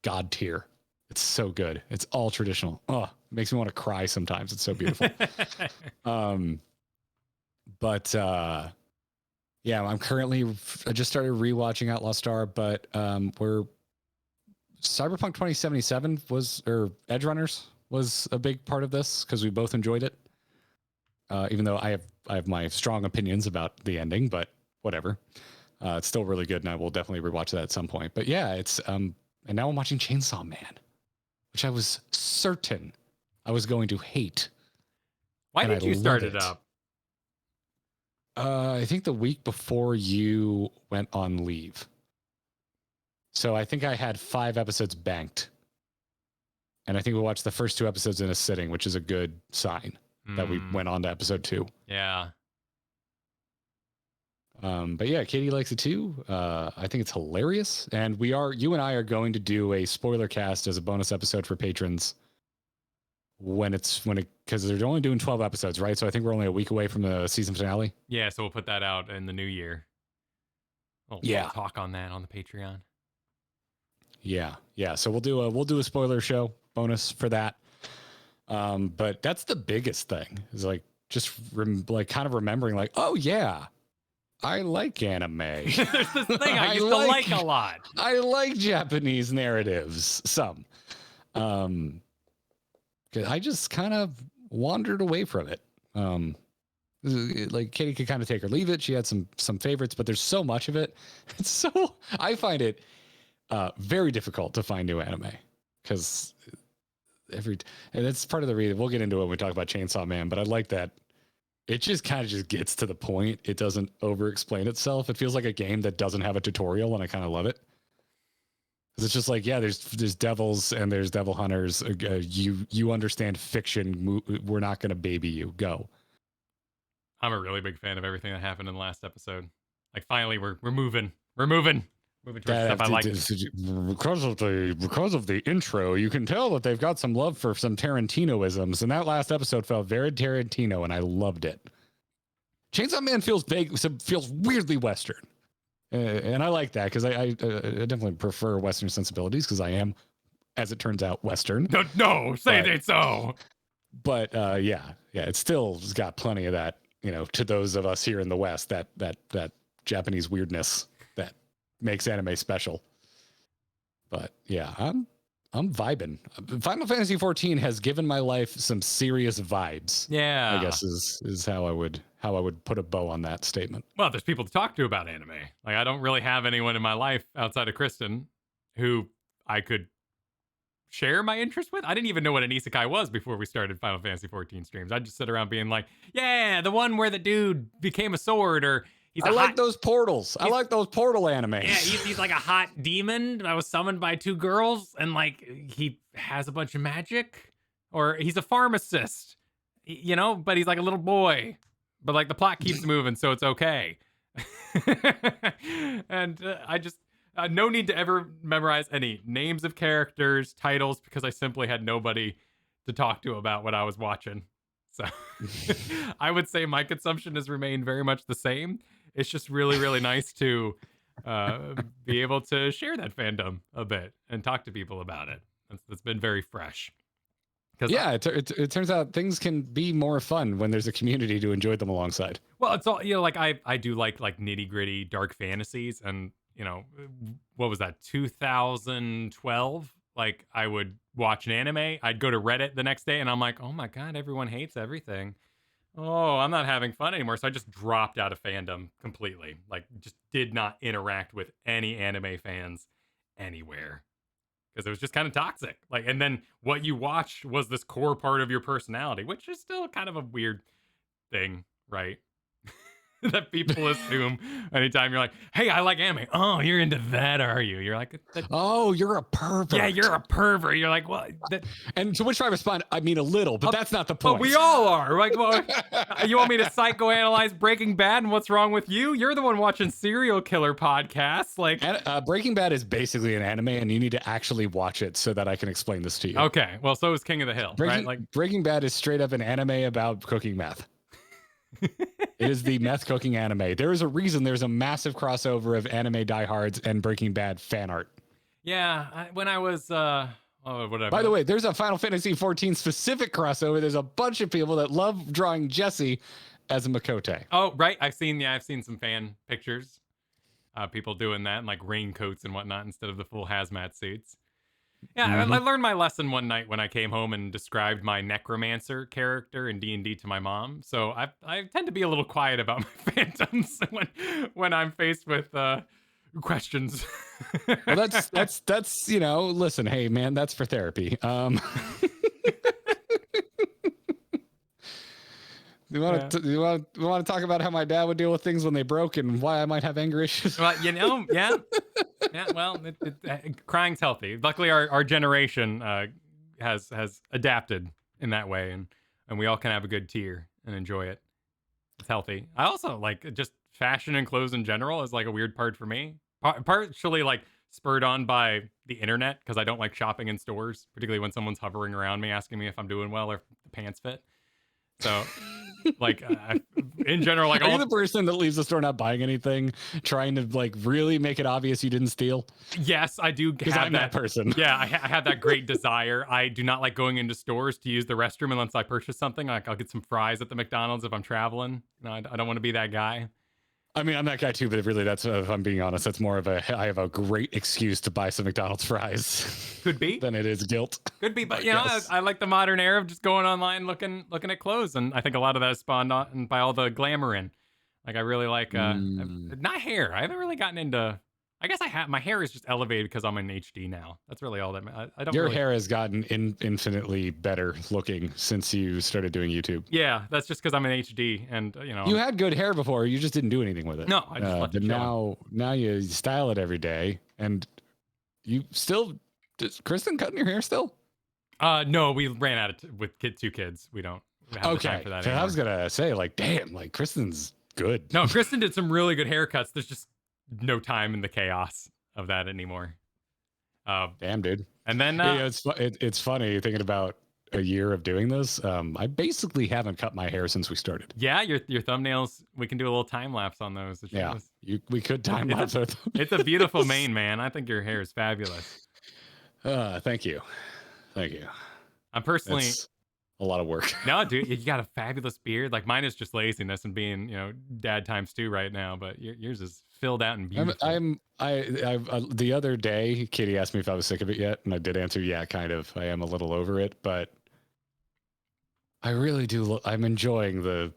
god tier. It's so good. It's all traditional. Oh, it makes me want to cry sometimes. It's so beautiful. Yeah, I just started rewatching Outlaw Star, but Cyberpunk 2077 Edge Runners was a big part of this because we both enjoyed it. Even though I have my strong opinions about the ending, but whatever. It's still really good, and I will definitely rewatch that at some point. But yeah, it's and now I'm watching Chainsaw Man, which I was certain I was going to hate. Why did you start it up? I think the week before you went on leave. So I think I had 5 episodes banked. And I think we watched the first 2 episodes in a sitting, which is a good sign that we went on to episode 2. Yeah. But yeah, Katie likes it too. I think it's hilarious. And you and I are going to do a spoiler cast as a bonus episode for patrons because they're only doing 12 episodes, right? So I think we're only a week away from the season finale. Yeah, so we'll put that out in the new year. We'll talk on that on the Patreon. Yeah. So we'll do a spoiler show bonus for that. But that's the biggest thing is like just kind of remembering like, oh yeah, I like anime. There's this thing I used to like a lot. I like Japanese narratives. Some. I just kind of wandered away from it. Like Katie could kind of take or leave it. She had some favorites, but there's so much of it. I find it very difficult to find new anime because and that's part of the reason. We'll get into it when we talk about Chainsaw Man, but I like that. It just kind of just gets to the point. It doesn't over-explain itself. It feels like a game that doesn't have a tutorial, and I kind of love it. It's just like, yeah, there's devils and there's devil hunters. You understand fiction. We're not going to baby you. Go. I'm a really big fan of everything that happened in the last episode. Like, finally, we're moving. We're moving towards stuff I like. Because of the intro, you can tell that they've got some love for some Tarantino-isms, and that last episode felt very Tarantino, and I loved it. Chainsaw Man feels weirdly Western. And I like that because I definitely prefer Western sensibilities because I am, as it turns out, Western. No, say it ain't so. But it's still got plenty of that, to those of us here in the West, that Japanese weirdness that makes anime special. But yeah, I'm vibing. Final Fantasy XIV has given my life some serious vibes. Yeah, I guess is how I would put a bow on that statement. Well, there's people to talk to about anime. Like, I don't really have anyone in my life outside of Kristen who I could share my interest with. I didn't even know what an isekai was before we started Final Fantasy XIV streams. I'd just sit around being like, yeah, the one where the dude became a sword, or I like those portals. I like those portal animes. Yeah, he's like a hot demon that was summoned by 2 girls, and like he has a bunch of magic, or he's a pharmacist, but he's like a little boy. But like the plot keeps moving, so it's okay. And No need to ever memorize any names of characters, titles, because I simply had nobody to talk to about what I was watching. So I would say my consumption has remained very much the same. It's just really, really nice to be able to share that fandom a bit and talk to people about it. That's been very fresh. Yeah, it turns out things can be more fun when there's a community to enjoy them alongside. Well, it's all, you know, like I do like nitty gritty dark fantasies, and you know, what was that, 2012? Like I would watch an anime, I'd go to Reddit the next day, and I'm like, oh my god, everyone hates everything. Oh, I'm not having fun anymore. So I just dropped out of fandom completely. Like, just did not interact with any anime fans anywhere. Because it was just kind of toxic. Like, and then what you watched was this core part of your personality, which is still kind of a weird thing, right? That people assume anytime you're like, hey, I like anime. Oh, you're into that, are you? You're like, oh, you're a pervert. Yeah, you're a pervert. You're like, what? And to which I respond, I mean a little, but that's not the point. But we all are. Like, well, you want me to psychoanalyze Breaking Bad and what's wrong with you? You're the one watching serial killer podcasts. Like, Breaking Bad is basically an anime, and you need to actually watch it so that I can explain this to you. Okay, well, so is King of the Hill, right? Like, Breaking Bad is straight up an anime about cooking meth. It is the meth cooking anime. There is a reason there's a massive crossover of anime diehards and Breaking Bad fan art. Yeah, when I was whatever. By the way, there's a Final Fantasy 14 specific crossover. There's a bunch of people that love drawing Jesse as a Makote. Oh, right. I've seen some fan pictures. People doing that in like raincoats and whatnot instead of the full hazmat suits. Yeah, I learned my lesson one night when I came home and described my necromancer character in D&D to my mom. So I tend to be a little quiet about my phantoms when I'm faced with questions. Well, that's you know, listen, hey man, that's for therapy. You want to talk about how my dad would deal with things when they broke and why I might have anger issues? Well, you know, yeah. Well, crying's healthy. Luckily, our generation has adapted in that way, and we all can have a good tear and enjoy it. It's healthy. I also like just fashion and clothes in general is like a weird part for me. Partially like spurred on by the internet because I don't like shopping in stores, particularly when someone's hovering around me asking me if I'm doing well or if the pants fit. So, like, in general, like, are you the person that leaves the store not buying anything, trying to like really make it obvious you didn't steal? Yes, I do. Because I'm that person. Yeah, I have that great desire. I do not like going into stores to use the restroom unless I purchase something. Like, I'll get some fries at the McDonald's if I'm traveling. No, I don't want to be that guy. I mean, I'm that guy too, but really, that's, if I'm being honest, that's more of I have a great excuse to buy some McDonald's fries. Could be. Than it is guilt. Could be, but you know, I like the modern era of just going online, looking at clothes, and I think a lot of that is spawned on by all the glamour in. Like, I really like, not hair. I haven't really gotten into. I guess I have. My hair is just elevated because I'm in HD now. That's really all that. I don't. Your hair has gotten infinitely better looking since you started doing YouTube. Yeah, that's just because I'm in HD, and you know. You had good hair before. You just didn't do anything with it. No, I just but now you style it every day, and you still. Is Kristen cutting your hair still? No, we ran out of with two kids. We don't have the time for that anymore. I was gonna say, like, damn, like Kristen's good. No, Kristen did some really good haircuts. There's just no time in the chaos of that anymore. Damn, dude. And then it's funny thinking about a year of doing this. I basically haven't cut my hair since we started. Yeah, your thumbnails. We can do a little time lapse on those. Yeah, we could time lapse with them. It's a beautiful mane, man. I think your hair is fabulous. Thank you. I'm personally. It's a lot of work. No, dude, you got a fabulous beard. Like, mine is just laziness and being, you know, dad times two right now. But yours is filled out and beautiful. The other day, Katie asked me if I was sick of it yet, and I did answer, yeah, kind of. I am a little over it, but I really do. I'm enjoying the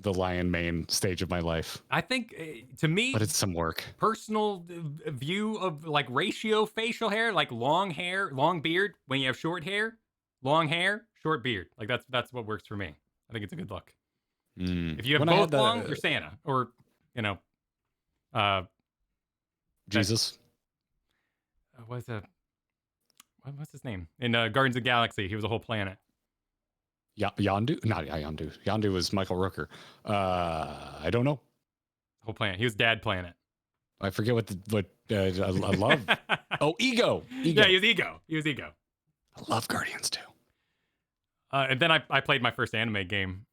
lion mane stage of my life. I think, to me, but it's some work. Personal view of like ratio facial hair, like long hair, long beard. When you have short hair, long hair, short beard. Like that's what works for me. I think it's a good look. If you have both long, you're Santa, or you know, Jesus. What's his name in Guardians of the Galaxy? He was a whole planet. Yondu? Not Yondu. Yondu was Michael Rooker. I don't know. Whole planet. He was Dad Planet. I forget what I love. Oh, Ego. Yeah, he was Ego. I love Guardians too. And then I played my first anime game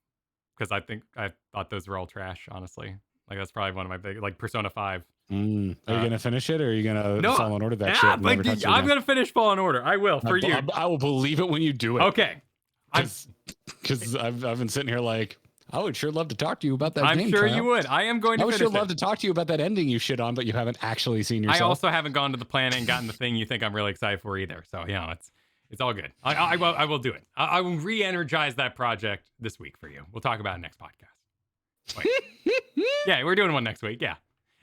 because I thought those were all trash. Honestly, like that's probably one of my big, like Persona 5. Are you gonna finish it, or are you gonna Fallen Order that shit? I'm gonna finish Fallen Order. I will for you. I will believe it when you do it. Okay. Because I've been sitting here like, I would sure love to talk to you about that game. I'm sure Kyle. you would. I am going to I would finish sure love to talk to you about that ending you shit on, but you haven't actually seen yourself. I also haven't gone to the planet and gotten the thing you think I'm really excited for either. So, it's all good. I will do it. I will re-energize that project this week for you. We'll talk about it next podcast. Wait. Yeah, we're doing one next week. Yeah.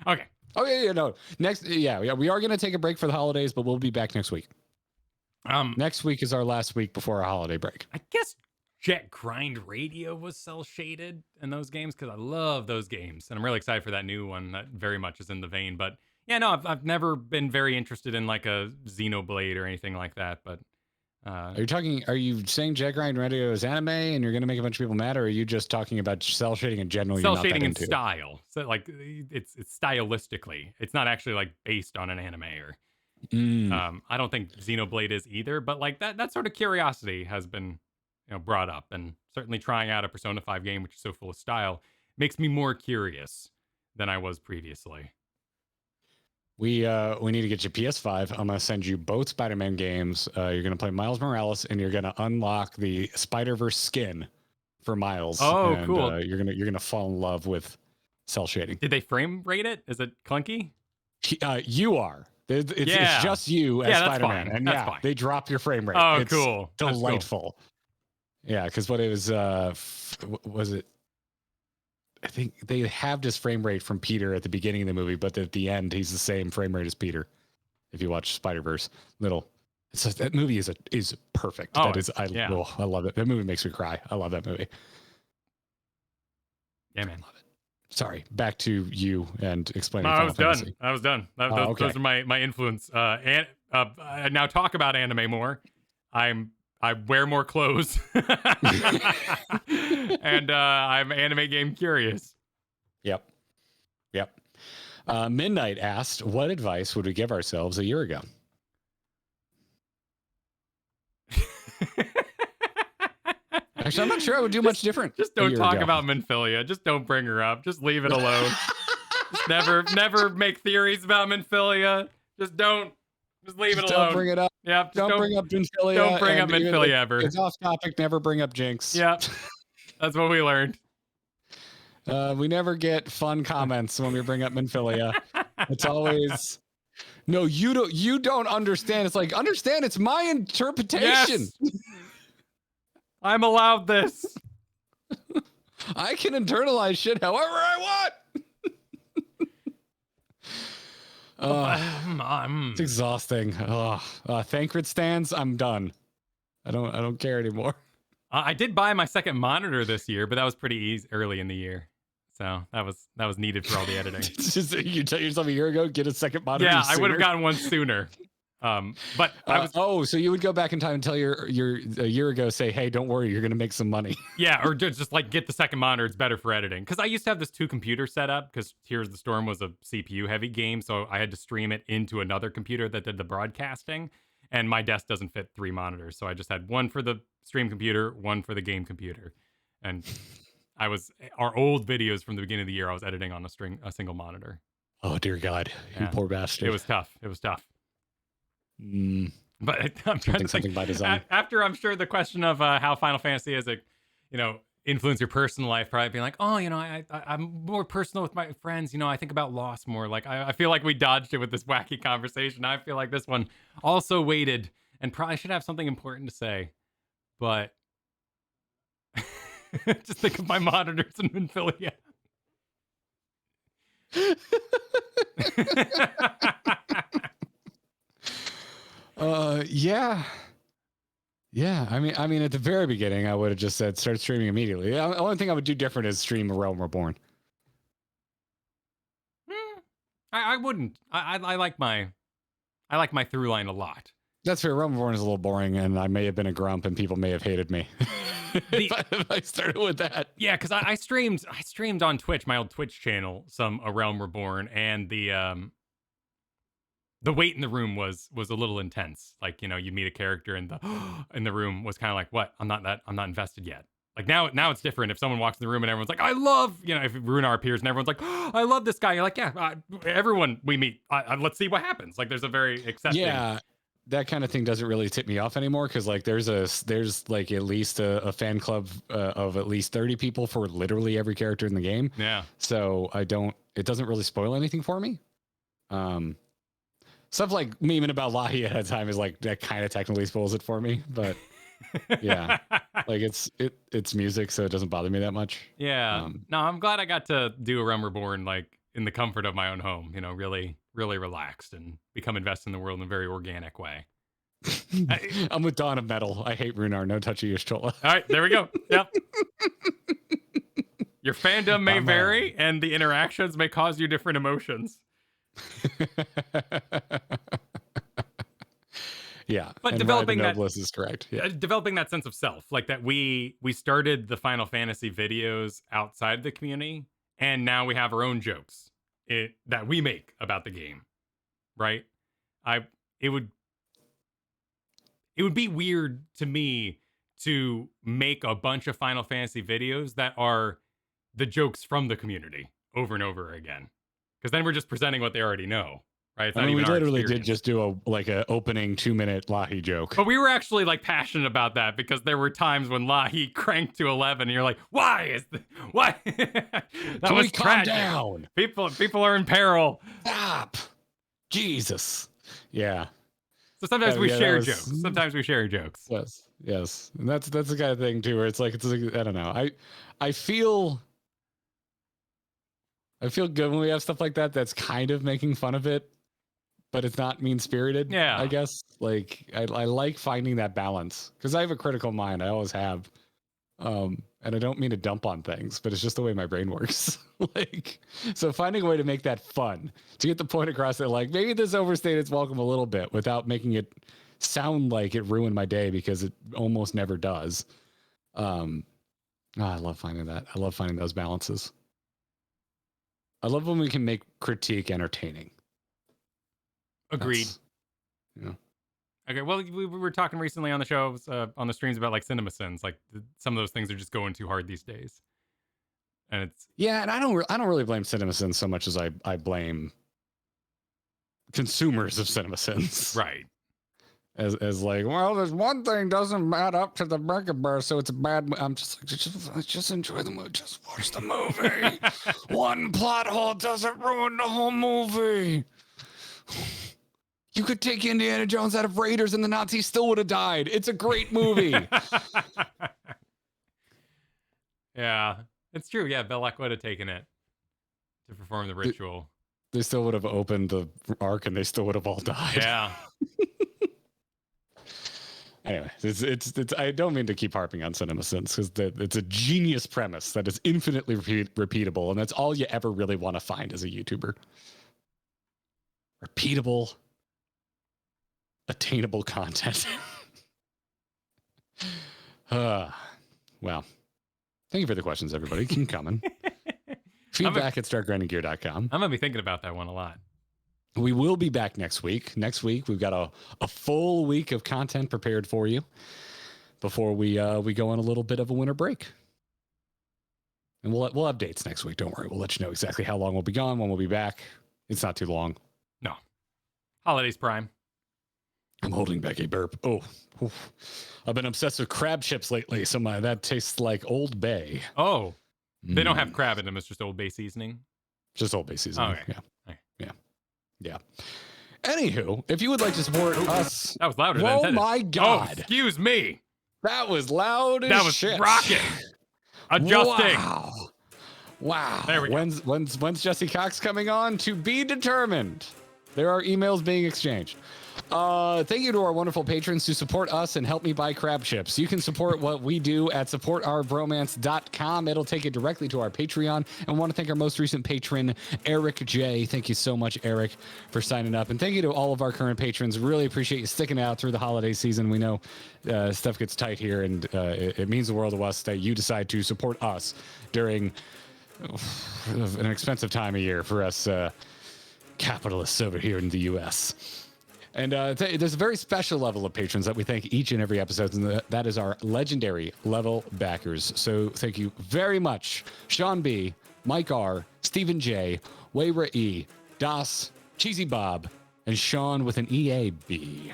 Okay. Oh, yeah, no. We are going to take a break for the holidays, but we'll be back next week. Next week is our last week before our holiday break. I guess Jet Grind Radio was cell shaded in those games because I love those games, and I'm really excited for that new one that very much is in the vein. But yeah, no, I've never been very interested in like a Xenoblade or anything like that. But are you saying Jet Grind Radio is anime and you're going to make a bunch of people mad, or are you just talking about cell shading in general? Cell shading in style, so like it's stylistically, it's not actually like based on an anime or. I don't think Xenoblade is either, but like that sort of curiosity has been, brought up, and certainly trying out a Persona 5 game, which is so full of style, makes me more curious than I was previously. We need to get you PS5. I'm gonna send you both Spider-Man games. You're gonna play Miles Morales, and you're gonna unlock the Spider-Verse skin for Miles. Oh, and, cool! You're gonna fall in love with cell shading. Did they frame rate it? Is it clunky? You are. It's just you as Spider-Man, and fine. They drop your frame rate. Oh, it's cool! Delightful. Cool. Yeah, because what it was it? I think they have this frame rate from Peter at the beginning of the movie, but at the end, he's the same frame rate as Peter. If you watch Spider-Verse, that movie is perfect. Oh, I love it. That movie makes me cry. I love that movie. Yeah, man. Love it. Sorry, back to you and explaining. No, I was done. Those are my influence. I now talk about anime more. I wear more clothes, and I'm anime game curious. Yep. Midnight asked, "What advice would we give ourselves a year ago?" Actually, I'm not sure I would do much different. Just don't talk about Minfilia. Just don't bring her up. Just leave it alone. Just never make theories about Minfilia. Just leave it alone. Don't bring it up. Yeah. Don't bring up Minfilia. Don't bring up Minfilia ever. It's off topic. Never bring up Jinx. Yeah. That's what we learned. We never get fun comments when we bring up Minfilia. It's always, no, you don't understand. It's like, understand, it's my interpretation. Yes. I'm allowed this. I can internalize shit however I want. It's exhausting. Thancred stands. I'm done. I don't care anymore. I did buy my second monitor this year, but that was pretty early in the year. So that was needed for all the editing. It's just, you tell yourself a year ago, get a second monitor. Yeah, sooner. I would have gotten one sooner. But I was. So you would go back in time and tell your a year ago, say, hey, don't worry, you're gonna make some money. Yeah, or just like get the second monitor. It's better for editing. Because I used to have this 2 computer setup because Tears of the Storm was a CPU heavy game, so I had to stream it into another computer that did the broadcasting, and my desk doesn't fit 3 monitors, so I just had one for the stream computer, one for the game computer, and our old videos from the beginning of the year, I was editing on a single monitor. Oh dear God, you poor bastard. It was tough. But I'm trying to something think. By design. After I'm sure the question of how Final Fantasy is influence your personal life, probably being like, I'm more personal with my friends. I think about loss more. Like I feel like we dodged it with this wacky conversation. I feel like this one also weighted and probably should have something important to say, but just think of my monitors and Minfilia. Yeah. I mean, at the very beginning, I would have just said start streaming immediately. The only thing I would do different is stream Realm Reborn. I wouldn't. I like my through line a lot. That's fair. Realm Reborn is a little boring, and I may have been a grump, and people may have hated me if I started with that. Yeah, because I streamed on Twitch, my old Twitch channel, some A Realm Reborn, and the the weight in the room was a little intense. Like, you know, you meet a character and the in the room was kind of like, what? I'm not invested yet. Like now it's different. If someone walks in the room and everyone's like, I love, you know, if Runar appears and everyone's like, oh, I love this guy. You're like, yeah, everyone we meet, let's see what happens. Like there's a very accepting. Yeah, that kind of thing doesn't really tip me off anymore because like there's like at least a fan club of at least 30 people for literally every character in the game. Yeah. So it doesn't really spoil anything for me. Stuff like memeing about Lahi at a time is like that kind of technically spoils it for me, but yeah, like it's music, so it doesn't bother me that much. Yeah. No, I'm glad I got to do a Realm Reborn like in the comfort of my own home, you know, really, really relaxed and become invested in the world in a very organic way. I'm with Dawn of Metal. I hate Runar. No touch of Y'shtola. All right, there we go. Yep. Your fandom may vary and the interactions may cause you different emotions. Yeah, but developing that is correct. Yeah, developing that sense of self, like that we started the Final Fantasy videos outside the community, and now we have our own jokes that we make about the game, right? It would be weird to me to make a bunch of Final Fantasy videos that are the jokes from the community over and over again, because then we're just presenting what they already know. Right? I mean, we literally did just do a opening 2-minute Lahi joke. But we were actually like passionate about that because there were times when Lahi cranked to 11 and you're like, why? That was calm tragic. Down. People are in peril. Stop. Jesus. Yeah. So sometimes we share jokes. Sometimes we share jokes. Yes. And that's the kind of thing too, where it's like I don't know. I feel good when we have stuff like that that's kind of making fun of it, but it's not mean-spirited. Yeah, I guess like I like finding that balance because I have a critical mind. I always have, and I don't mean to dump on things, but it's just the way my brain works. Like, so finding a way to make that fun, to get the point across that like maybe this overstayed its welcome a little bit without making it sound like it ruined my day, because it almost never does. I love finding that. I love finding those balances. I love when we can make critique entertaining. Agreed. Yeah. Okay. Well, we were talking recently on the shows, on the streams about like cinema sins. Like some of those things are just going too hard these days. And it's and I don't really blame cinema sins so much as I blame consumers of cinema sins. Right. As like, well, there's one thing doesn't add up to the burger bar, so it's a bad. I'm just like, just enjoy the movie, just watch the movie. One plot hole doesn't ruin the whole movie. You could take Indiana Jones out of Raiders and the Nazis still would have died. It's a great movie. Yeah, it's true. Yeah, Belloc would have taken it to perform the ritual. They still would have opened the ark and they still would have all died. Yeah. Anyway, it's I don't mean to keep harping on cinema sins because it's a genius premise that is infinitely repeatable, and that's all you ever really want to find as a YouTuber. Repeatable, attainable content. Well, thank you for the questions, everybody. Keep coming. Feedback at startgrindinggear.com. I'm gonna be thinking about that one a lot. We will be back next week. Next week, we've got a full week of content prepared for you before we go on a little bit of a winter break. And we'll have dates next week. Don't worry. We'll let you know exactly how long we'll be gone, when we'll be back. It's not too long. No. Holidays prime. I'm holding back a burp. Oh, oof. I've been obsessed with crab chips lately, so that tastes like Old Bay. Oh, they don't have crab in them. It's just Old Bay seasoning. Just Old Bay seasoning. Okay. Yeah. Okay. Yeah. Anywho, if you would like to support us, that was louder than intended. Oh my God! Oh, excuse me. That was loud as That was shit. rocking. Adjusting. Wow. There we go. When's Jesse Cox coming on? To be determined. There are emails being exchanged. Thank you to our wonderful patrons who support us and help me buy crab chips. You can support what we do at supportourbromance.com. It'll take you directly to our Patreon. And I want to thank our most recent patron, Eric J. Thank you so much, Eric, for signing up. And thank you to all of our current patrons. Really appreciate you sticking out through the holiday season. We know stuff gets tight here, and it means the world to us that you decide to support us during an expensive time of year for us capitalists over here in the U.S. And there's a very special level of patrons that we thank each and every episode, and that is our legendary level backers. So thank you very much, Sean B., Mike R., Stephen J., Wayra E., Das, Cheesy Bob, and Sean with an EAB.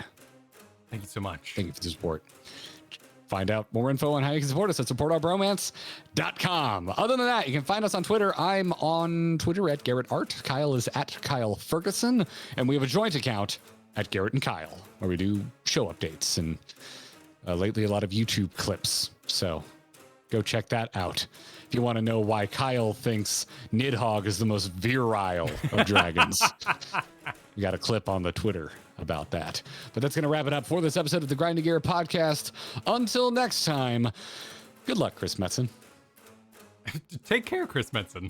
Thank you so much. Thank you for the support. Find out more info on how you can support us at supportourbromance.com. Other than that, you can find us on Twitter. I'm on Twitter at Garrett Art. Kyle is at Kyle Ferguson. And we have a joint account at Garrett and Kyle, where we do show updates and lately a lot of YouTube clips. So go check that out. If you want to know why Kyle thinks Nidhogg is the most virile of dragons, we got a clip on the Twitter about that. But that's going to wrap it up for this episode of the Grinding Gear podcast. Until next time, good luck, Chris Metzen. Take care, Chris Metzen.